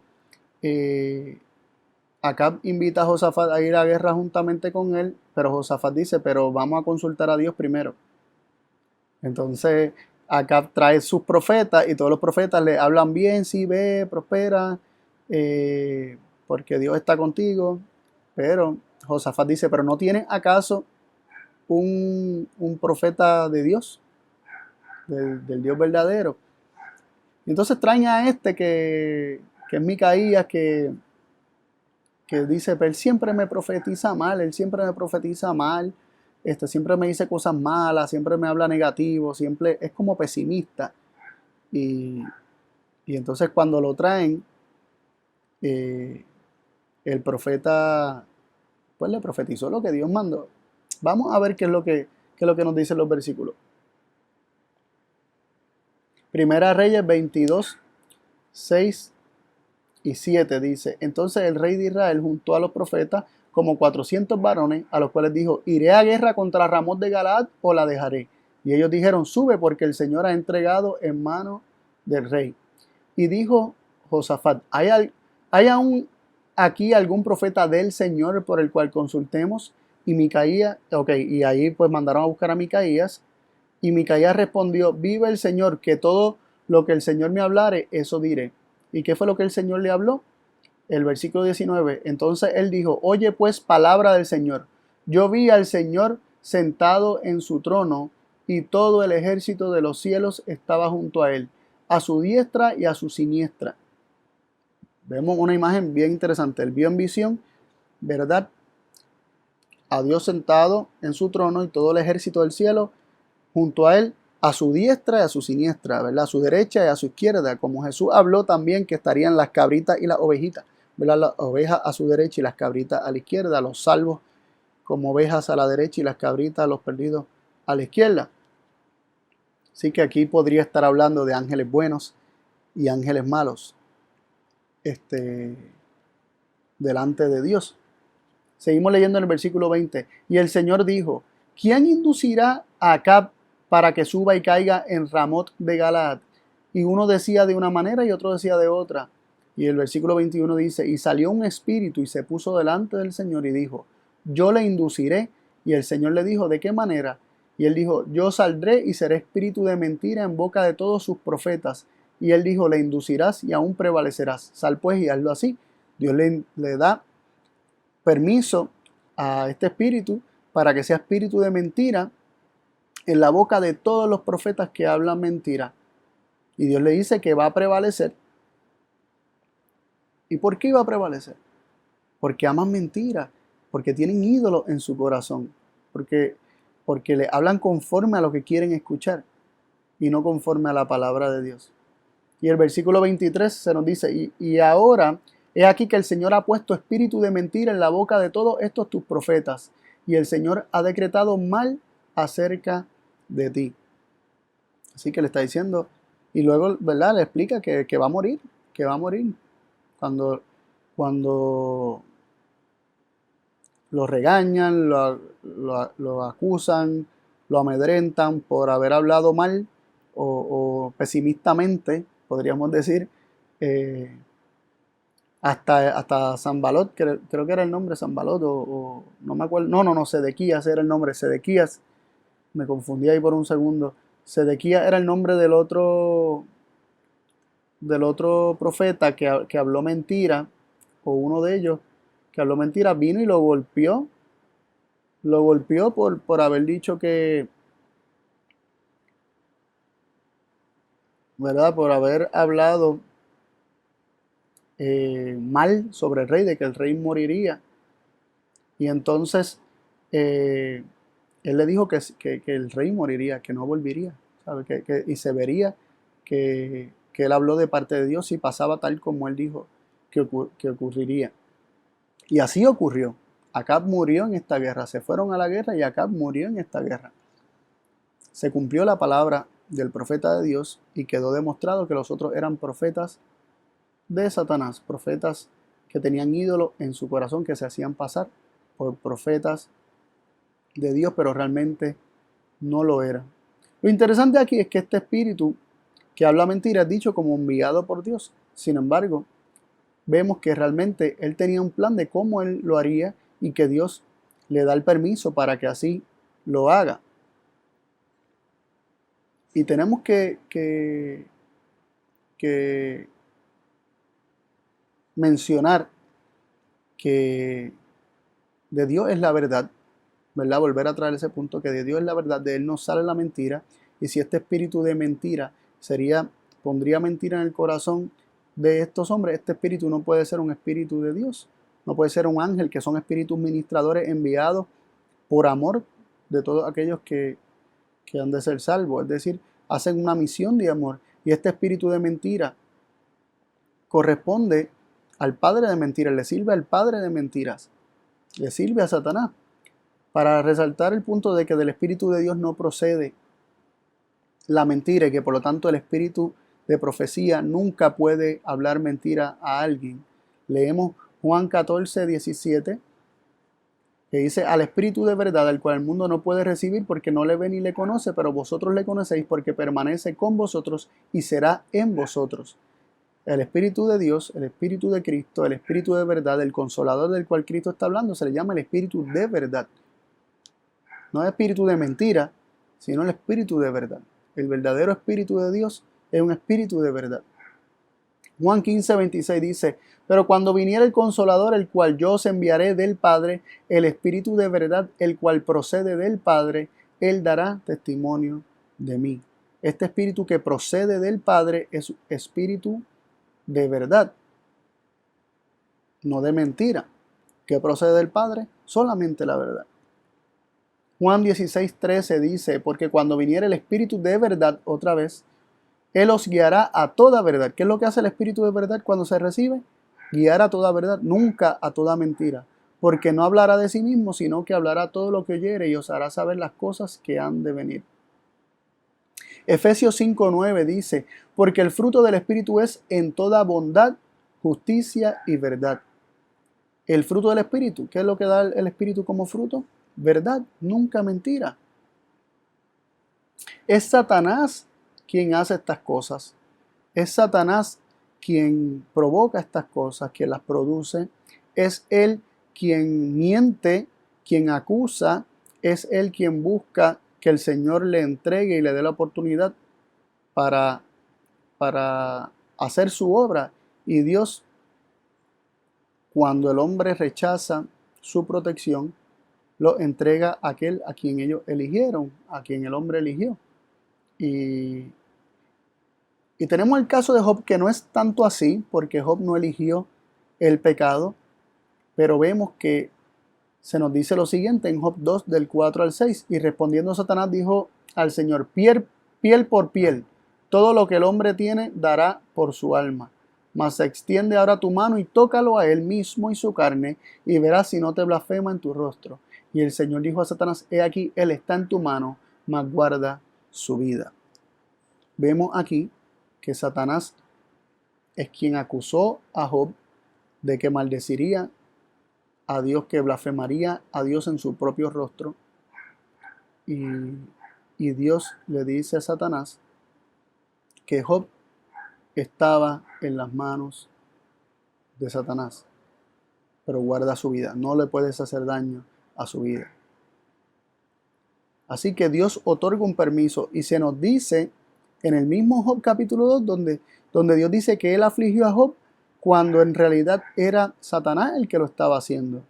Acab invita a Josafat a ir a guerra juntamente con él, pero Josafat dice: pero vamos a consultar a Dios primero. Entonces, Acab trae sus profetas y todos los profetas le hablan bien: sí, ve, prospera, porque Dios está contigo. Pero Josafat dice: pero ¿no tiene acaso un profeta de Dios, del Dios verdadero? Y entonces traen a que es Micaías, que dice: pero él siempre me profetiza mal, siempre me dice cosas malas, siempre me habla negativo, siempre es como pesimista. Y entonces cuando lo traen, el profeta pues le profetizó lo que Dios mandó. Vamos a ver qué es lo que nos dicen los versículos. Primera Reyes 22, 6 y 7 dice: entonces el rey de Israel juntó a los profetas como 400 varones, a los cuales dijo: ¿iré a guerra contra Ramot de Galaad o la dejaré? Y ellos dijeron: sube, porque el Señor ha entregado en mano del rey. Y dijo Josafat: ¿hay aún aquí algún profeta del Señor por el cual consultemos? Y Micaías, y ahí pues mandaron a buscar a Micaías. Y Micaías respondió: vive el Señor, que todo lo que el Señor me hablare, eso diré. ¿Y qué fue lo que el Señor le habló? el versículo 19, entonces él dijo, oye pues palabra del Señor. Yo vi al Señor sentado en su trono y todo el ejército de los cielos estaba junto a él, a su diestra y a su siniestra. Vemos una imagen bien interesante. Él vio en visión, ¿verdad? A Dios sentado en su trono y todo el ejército del cielo junto a él, a su diestra y a su siniestra, ¿verdad? A su derecha y a su izquierda, como Jesús habló también que estarían las cabritas y las ovejitas, ¿verdad? Las ovejas a su derecha y las cabritas a la izquierda, los salvos como ovejas a la derecha y las cabritas, los perdidos a la izquierda. Así que aquí podría estar hablando de ángeles buenos y ángeles malos, delante de Dios. Seguimos leyendo en el versículo 20. Y el Señor dijo, ¿quién inducirá a Acab para que suba y caiga en Ramot de Galaad? Y uno decía de una manera y otro decía de otra. Y el versículo 21 dice, y salió un espíritu y se puso delante del Señor y dijo, yo le induciré. Y el Señor le dijo, ¿de qué manera? Y él dijo, yo saldré y seré espíritu de mentira en boca de todos sus profetas. Y él dijo, le inducirás y aún prevalecerás. Sal pues y hazlo así. Dios le da permiso a este espíritu para que sea espíritu de mentira en la boca de todos los profetas que hablan mentira. Y Dios le dice que va a prevalecer. ¿Y por qué iba a prevalecer? Porque aman mentira, porque tienen ídolos en su corazón, porque le hablan conforme a lo que quieren escuchar y no conforme a la palabra de Dios. Y el versículo 23 se nos dice, y ahora he aquí que el Señor ha puesto espíritu de mentira en la boca de todos estos tus profetas, y el Señor ha decretado mal acerca de ti. Así que le está diciendo, y luego, ¿verdad? Le explica que va a morir, que va a morir. Cuando lo regañan, lo acusan, lo amedrentan por haber hablado mal o pesimistamente, podríamos decir, hasta Sanbalot, creo que era el nombre Sanbalot, o no me acuerdo, no, Sedequías era el nombre, Sedequías, me confundí ahí por un segundo. Sedequías era el nombre del otro profeta que habló mentira, o uno de ellos que habló mentira, vino y lo golpeó por haber dicho que, ¿verdad? Por haber hablado mal sobre el rey, de que el rey moriría. Y entonces eh, él le dijo que el rey moriría, que no volvería, ¿sabe? Y se vería que él habló de parte de Dios y pasaba tal como él dijo que ocurriría. Y así ocurrió. Acab murió en esta guerra. Se fueron a la guerra y Acab murió en esta guerra. Se cumplió la palabra del profeta de Dios y quedó demostrado que los otros eran profetas de Satanás, profetas que tenían ídolos en su corazón, que se hacían pasar por profetas de Dios, pero realmente no lo eran. Lo interesante aquí es que este espíritu que habla mentira es dicho como enviado por Dios. Sin embargo, vemos que realmente él tenía un plan de cómo él lo haría y que Dios le da el permiso para que así lo haga. Y tenemos que mencionar que de Dios es la verdad, ¿verdad? Volver a traer ese punto, que de Dios es la verdad, de Él no sale la mentira, y si este espíritu de mentira pondría mentira en el corazón de estos hombres, este espíritu no puede ser un espíritu de Dios, no puede ser un ángel, que son espíritus ministradores enviados por amor de todos aquellos que han de ser salvos, es decir, hacen una misión de amor, y este espíritu de mentira corresponde al padre de mentiras, le sirve al padre de mentiras, le sirve a Satanás, para resaltar el punto de que del Espíritu de Dios no procede la mentira y que por lo tanto el espíritu de profecía nunca puede hablar mentira a alguien. Leemos Juan 14:17, que dice, al Espíritu de verdad, al cual el mundo no puede recibir porque no le ve ni le conoce, pero vosotros le conocéis porque permanece con vosotros y será en vosotros. El Espíritu de Dios, el Espíritu de Cristo, el Espíritu de verdad, el Consolador del cual Cristo está hablando, se le llama el Espíritu de verdad. No es espíritu de mentira, sino el espíritu de verdad. El verdadero espíritu de Dios es un espíritu de verdad. Juan 15:26 dice: pero cuando viniera el Consolador, el cual yo os enviaré del Padre, el Espíritu de verdad, el cual procede del Padre, él dará testimonio de mí. Este Espíritu que procede del Padre es Espíritu de verdad, no de mentira. ¿Qué procede del Padre? Solamente la verdad. Juan 16:13 dice: porque cuando viniera el Espíritu de verdad otra vez, él os guiará a toda verdad. ¿Qué es lo que hace el Espíritu de verdad cuando se recibe? Guiar a toda verdad, nunca a toda mentira. Porque no hablará de sí mismo, sino que hablará todo lo que oyere y os hará saber las cosas que han de venir. Efesios 5:9 dice: porque el fruto del Espíritu es en toda bondad, justicia y verdad. El fruto del Espíritu, ¿qué es lo que da el Espíritu como fruto? Verdad, nunca mentira. Es Satanás quien hace estas cosas. Es Satanás quien provoca estas cosas, quien las produce. Es él quien miente, quien acusa. Es él quien busca que el Señor le entregue y le dé la oportunidad para hacer su obra. Y Dios, cuando el hombre rechaza su protección, lo entrega a aquel a quien ellos eligieron, a quien el hombre eligió. Y tenemos el caso de Job, que no es tanto así, porque Job no eligió el pecado, pero vemos que se nos dice lo siguiente en Job 2, del 4 al 6. Y respondiendo Satanás dijo al Señor: piel por piel, todo lo que el hombre tiene dará por su alma. Mas extiende ahora tu mano y tócalo a él mismo y su carne, y verás si no te blasfema en tu rostro. Y el Señor dijo a Satanás: he aquí, él está en tu mano, mas guarda su vida. Vemos aquí que Satanás es quien acusó a Job de que maldeciría a Dios, que blasfemaría a Dios en su propio rostro. Y Dios le dice a Satanás que Job estaba en las manos de Satanás, pero guarda su vida. No le puedes hacer daño a su vida. Así que Dios otorga un permiso, y se nos dice en el mismo Job capítulo 2, donde Dios dice que él afligió a Job, cuando en realidad era Satanás el que lo estaba haciendo.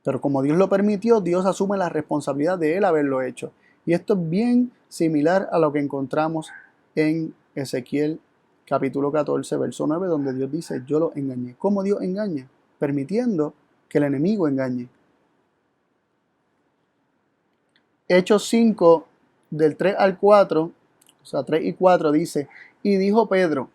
Pero como Dios lo permitió, Dios asume la responsabilidad de él haberlo hecho. Y esto es bien similar a lo que encontramos en Ezequiel capítulo 14, verso 9, donde Dios dice: yo lo engañé. ¿Cómo Dios engaña? Permitiendo que el enemigo engañe. Hechos 5, del 3 al 4, o sea, 3 y 4 dice: y dijo Pedro: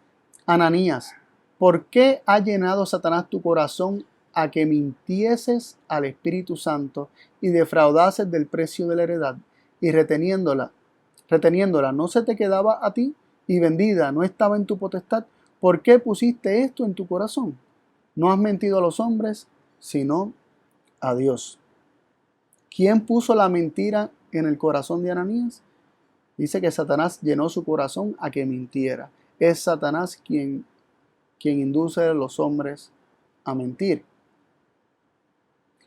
Ananías, ¿por qué ha llenado Satanás tu corazón a que mintieses al Espíritu Santo y defraudases del precio de la heredad? Y reteniéndola, ¿no se te quedaba a ti? Y vendida, ¿no estaba en tu potestad? ¿Por qué pusiste esto en tu corazón? No has mentido a los hombres, sino a Dios. ¿Quién puso la mentira en el corazón de Ananías? Dice que Satanás llenó su corazón a que mintiera. Es Satanás quien induce a los hombres a mentir.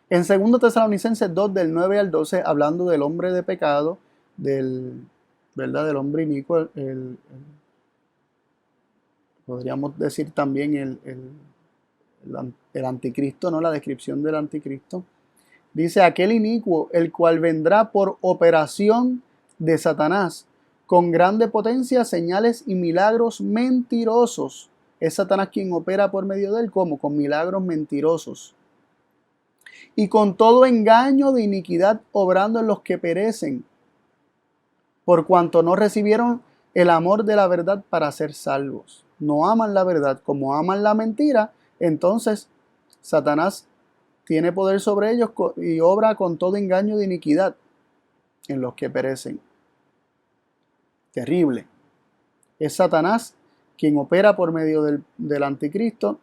En 2 Tesalonicenses 2, del 9 al 12, hablando del hombre de pecado, del hombre inicuo, podríamos decir también el anticristo, ¿no? La descripción del anticristo. Dice: aquel inicuo, el cual vendrá por operación de Satanás, con grande potencia, señales y milagros mentirosos. Es Satanás quien opera por medio de él, ¿cómo? Con milagros mentirosos. Y con todo engaño de iniquidad obrando en los que perecen, por cuanto no recibieron el amor de la verdad para ser salvos. No aman la verdad, como aman la mentira, entonces Satanás tiene poder sobre ellos y obra con todo engaño de iniquidad en los que perecen. Terrible. Es Satanás quien opera por medio del anticristo.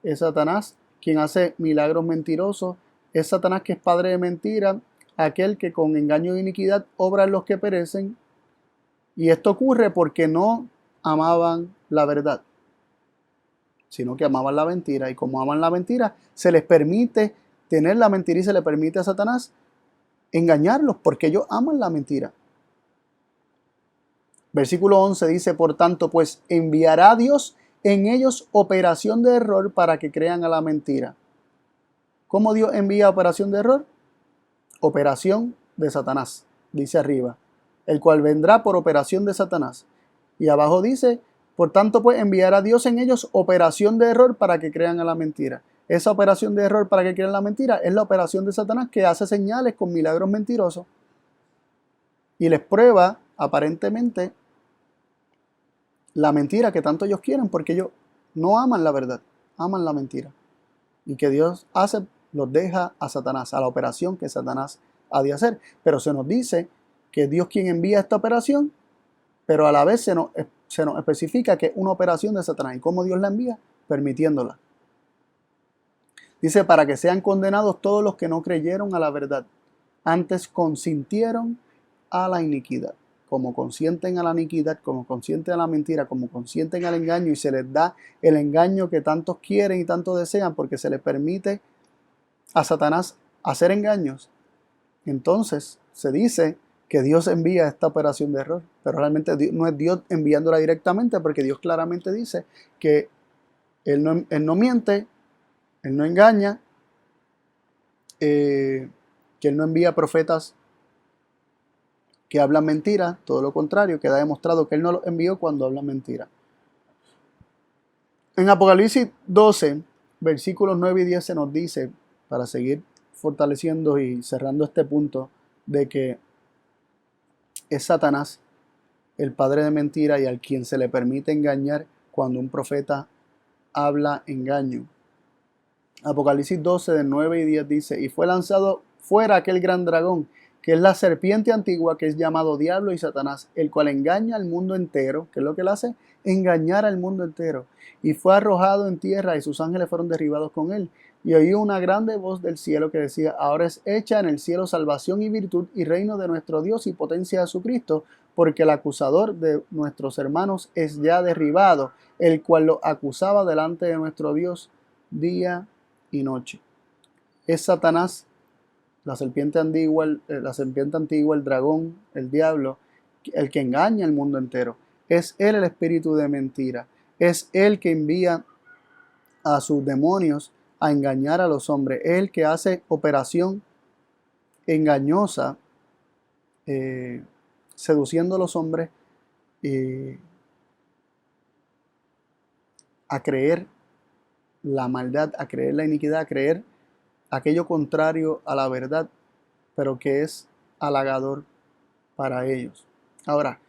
Es Satanás quien hace milagros mentirosos. Es Satanás que es padre de mentira, aquel que con engaño de iniquidad obra en los que perecen. Y esto ocurre porque no amaban la verdad, sino que amaban la mentira. Y como aman la mentira, se les permite tener la mentira y se le permite a Satanás engañarlos, porque ellos aman la mentira. Versículo 11 dice, por tanto, pues enviará Dios en ellos operación de error para que crean a la mentira. ¿Cómo Dios envía operación de error? Operación de Satanás, dice arriba, el cual vendrá por operación de Satanás. Y abajo dice, por tanto, pues enviará Dios en ellos operación de error para que crean a la mentira. Esa operación de error para que crean la mentira es la operación de Satanás, que hace señales con milagros mentirosos y les prueba aparentemente la mentira que tanto ellos quieren, porque ellos no aman la verdad, aman la mentira. Y que Dios hace, los deja a Satanás, a la operación que Satanás ha de hacer. Pero se nos dice que Dios quien envía esta operación, pero a la vez se nos especifica que es una operación de Satanás. ¿Y cómo Dios la envía? Permitiéndola. Dice, para que sean condenados todos los que no creyeron a la verdad, antes consintieron a la iniquidad. Como consienten a la iniquidad, como consienten a la mentira, como consienten al engaño, y se les da el engaño que tantos quieren y tanto desean, porque se les permite a Satanás hacer engaños. Entonces se dice que Dios envía esta operación de error, pero realmente no es Dios enviándola directamente, porque Dios claramente dice que Él no miente, Él no engaña, que Él no envía profetas que hablan mentira, todo lo contrario, queda demostrado que Él no los envió cuando hablan mentira. En Apocalipsis 12, versículos 9 y 10 se nos dice, para seguir fortaleciendo y cerrando este punto, de que es Satanás el padre de mentira y al quien se le permite engañar cuando un profeta habla engaño. Apocalipsis 12, del 9 y 10 dice, y fue lanzado fuera aquel gran dragón, que es la serpiente antigua, que es llamado Diablo y Satanás, el cual engaña al mundo entero. ¿Qué es lo que él hace? Engañar al mundo entero. Y fue arrojado en tierra, y sus ángeles fueron derribados con él. Y oí una grande voz del cielo que decía, ahora es hecha en el cielo salvación y virtud y reino de nuestro Dios y potencia de Jesucristo, porque el acusador de nuestros hermanos es ya derribado, el cual lo acusaba delante de nuestro Dios día y noche. Es Satanás, la serpiente antigua, el dragón, el diablo, el que engaña al mundo entero. Es él el espíritu de mentira. Es él que envía a sus demonios a engañar a los hombres. Es el que hace operación engañosa, seduciendo a los hombres a creer la maldad, a creer la iniquidad, a creer aquello contrario a la verdad, pero que es halagador para ellos. Ahora,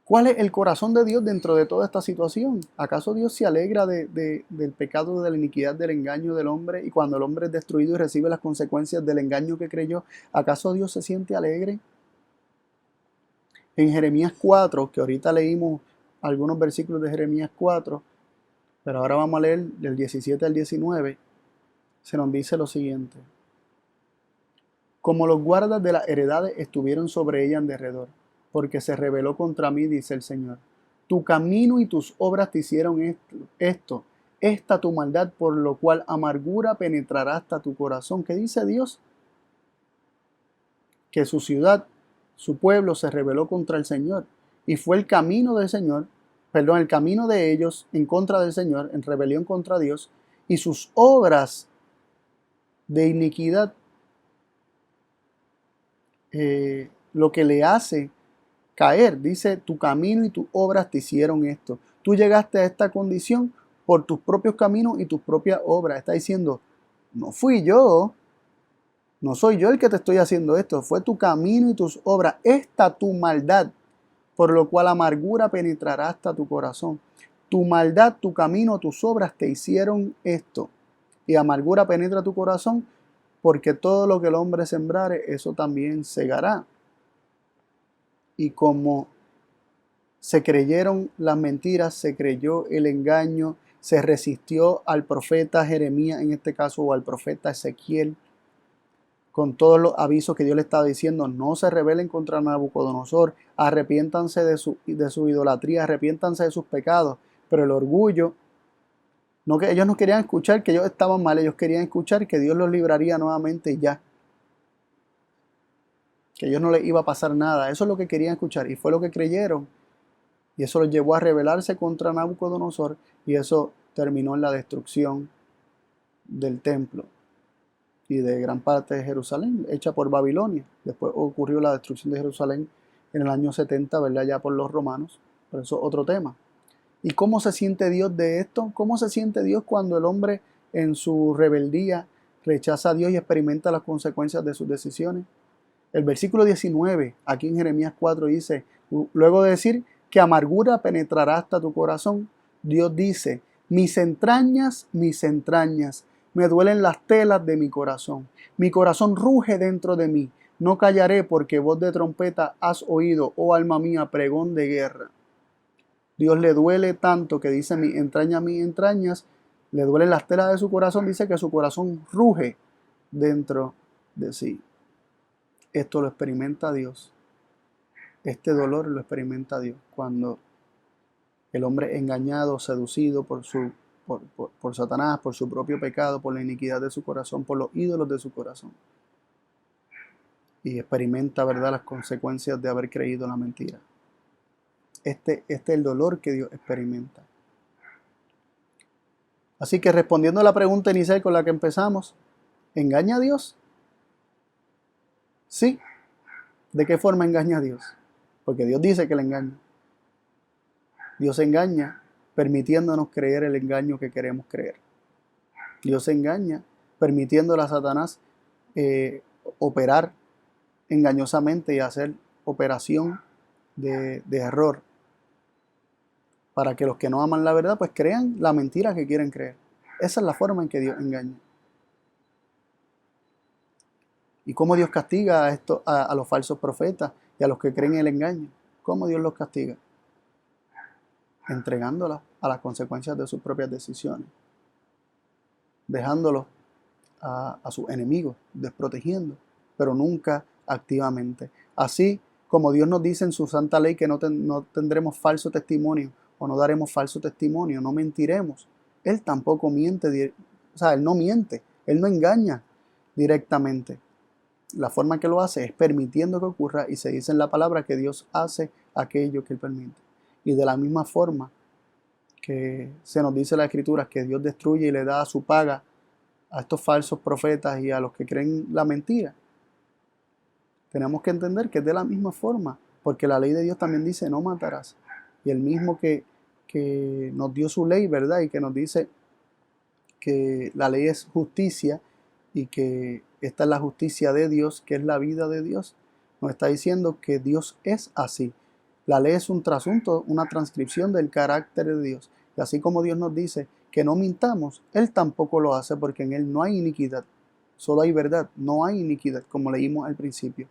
¿cuál es el corazón de Dios dentro de toda esta situación? ¿Acaso Dios se alegra del pecado, de la iniquidad, del engaño del hombre? Y cuando el hombre es destruido y recibe las consecuencias del engaño que creyó, ¿acaso Dios se siente alegre? En Jeremías 4, que ahorita leímos algunos versículos de Jeremías 4, pero ahora vamos a leer del 17 al 19, se nos dice lo siguiente. Como los guardas de las heredades estuvieron sobre ella en derredor, porque se rebeló contra mí, dice el Señor. Tu camino y tus obras te hicieron esta tu maldad, por lo cual amargura penetrará hasta tu corazón. ¿Qué dice Dios? Que su ciudad, su pueblo se rebeló contra el Señor, y fue el camino del Señor, perdón, el camino de ellos en contra del Señor, en rebelión contra Dios, y sus obras de iniquidad, lo que le hace caer. Dice, tu camino y tus obras te hicieron esto. Tú llegaste a esta condición por tus propios caminos y tus propias obras. Está diciendo, no fui yo, no soy yo el que te estoy haciendo esto, fue tu camino y tus obras, esta tu maldad, por lo cual amargura penetrará hasta tu corazón. Tu maldad, tu camino, tus obras te hicieron esto. Y amargura penetra tu corazón, porque todo lo que el hombre sembrare, eso también segará. Y como se creyeron las mentiras, se creyó el engaño, se resistió al profeta Jeremías, en este caso, o al profeta Ezequiel, con todos los avisos que Dios le estaba diciendo, no se rebelen contra Nabucodonosor, arrepiéntanse de su idolatría, arrepiéntanse de sus pecados, pero el orgullo, no, que ellos no querían escuchar que ellos estaban mal, ellos querían escuchar que Dios los libraría nuevamente y ya, que a ellos no les iba a pasar nada, eso es lo que querían escuchar y fue lo que creyeron, Y eso los llevó a rebelarse contra Nabucodonosor, y eso terminó en la destrucción del templo y de gran parte de Jerusalén, hecha por Babilonia. Después ocurrió la destrucción de Jerusalén en el año 70, ¿verdad? Ya por los romanos. Pero eso es otro tema. ¿Y cómo se siente Dios de esto? ¿Cómo se siente Dios cuando el hombre en su rebeldía rechaza a Dios y experimenta las consecuencias de sus decisiones? El versículo 19, aquí en Jeremías 4 dice, luego de decir que amargura penetrará hasta tu corazón, Dios dice, mis entrañas, me duelen las telas de mi corazón ruge dentro de mí, no callaré porque voz de trompeta has oído, oh alma mía, pregón de guerra. Dios le duele tanto que dice mis entrañas, le duelen las telas de su corazón, dice que su corazón ruge dentro de sí. Esto lo experimenta Dios. Este dolor lo experimenta Dios cuando el hombre engañado, seducido por Satanás, por su propio pecado, por la iniquidad de su corazón, por los ídolos de su corazón. Y experimenta, ¿verdad?, las consecuencias de haber creído en la mentira. Este es el dolor que Dios experimenta. Así que respondiendo a la pregunta inicial con la que empezamos, ¿engaña a Dios? Sí. ¿De qué forma engaña a Dios? Porque Dios dice que le engaña. Dios engaña permitiéndonos creer el engaño que queremos creer. Dios engaña permitiéndole a Satanás operar engañosamente y hacer operación de error para que los que no aman la verdad pues crean la mentira que quieren creer. Esa es la forma en que Dios engaña. ¿Y cómo Dios castiga a los falsos profetas y a los que creen el engaño? ¿Cómo Dios los castiga? Entregándolas a las consecuencias de sus propias decisiones, dejándolos a sus enemigos, desprotegiendo, pero nunca activamente. Así como Dios nos dice en su santa ley que no tendremos falso testimonio o no daremos falso testimonio, no mentiremos. Él tampoco miente, Él no miente, Él no engaña directamente. La forma que lo hace es permitiendo que ocurra, y se dice en la palabra que Dios hace aquello que Él permite. Y de la misma forma que se nos dice en la Escritura que Dios destruye y le da su paga a estos falsos profetas y a los que creen la mentira, tenemos que entender que es de la misma forma, porque la ley de Dios también dice no matarás. Y el mismo que nos dio su ley, ¿verdad? Y que nos dice que la ley es justicia y que esta es la justicia de Dios, que es la vida de Dios, nos está diciendo que Dios es así. La ley es un trasunto, una transcripción del carácter de Dios. Y así como Dios nos dice que no mintamos, Él tampoco lo hace porque en Él no hay iniquidad. Solo hay verdad, no hay iniquidad, como leímos al principio.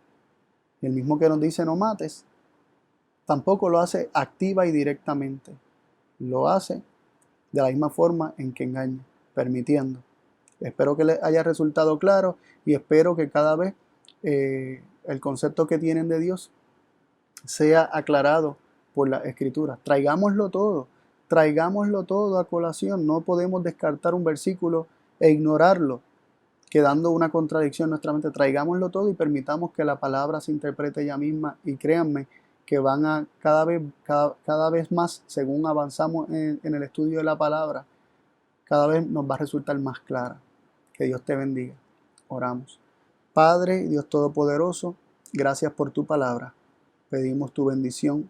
Y el mismo que nos dice no mates, tampoco lo hace activa y directamente. Lo hace de la misma forma en que engaña, permitiendo. Espero que les haya resultado claro y espero que cada vez el concepto que tienen de Dios sea aclarado por la Escritura. Traigámoslo todo a colación. No podemos descartar un versículo e ignorarlo, quedando una contradicción en nuestra mente. Traigámoslo todo y permitamos que la palabra se interprete ella misma, y créanme que van a cada vez más, según avanzamos en el estudio de la palabra, cada vez nos va a resultar más clara. Que Dios te bendiga. Oramos. Padre, Dios Todopoderoso, gracias por tu palabra. Pedimos tu bendición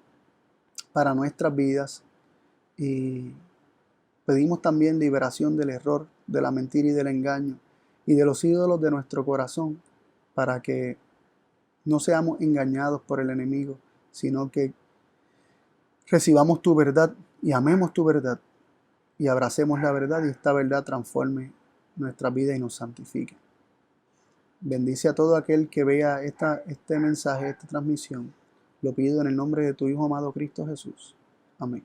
para nuestras vidas y pedimos también liberación del error, de la mentira y del engaño y de los ídolos de nuestro corazón, para que no seamos engañados por el enemigo, sino que recibamos tu verdad y amemos tu verdad y abracemos la verdad, y esta verdad transforme nuestra vida y nos santifique. Bendice a todo aquel que vea este mensaje, esta transmisión. Lo pido en el nombre de tu Hijo amado Cristo Jesús. Amén.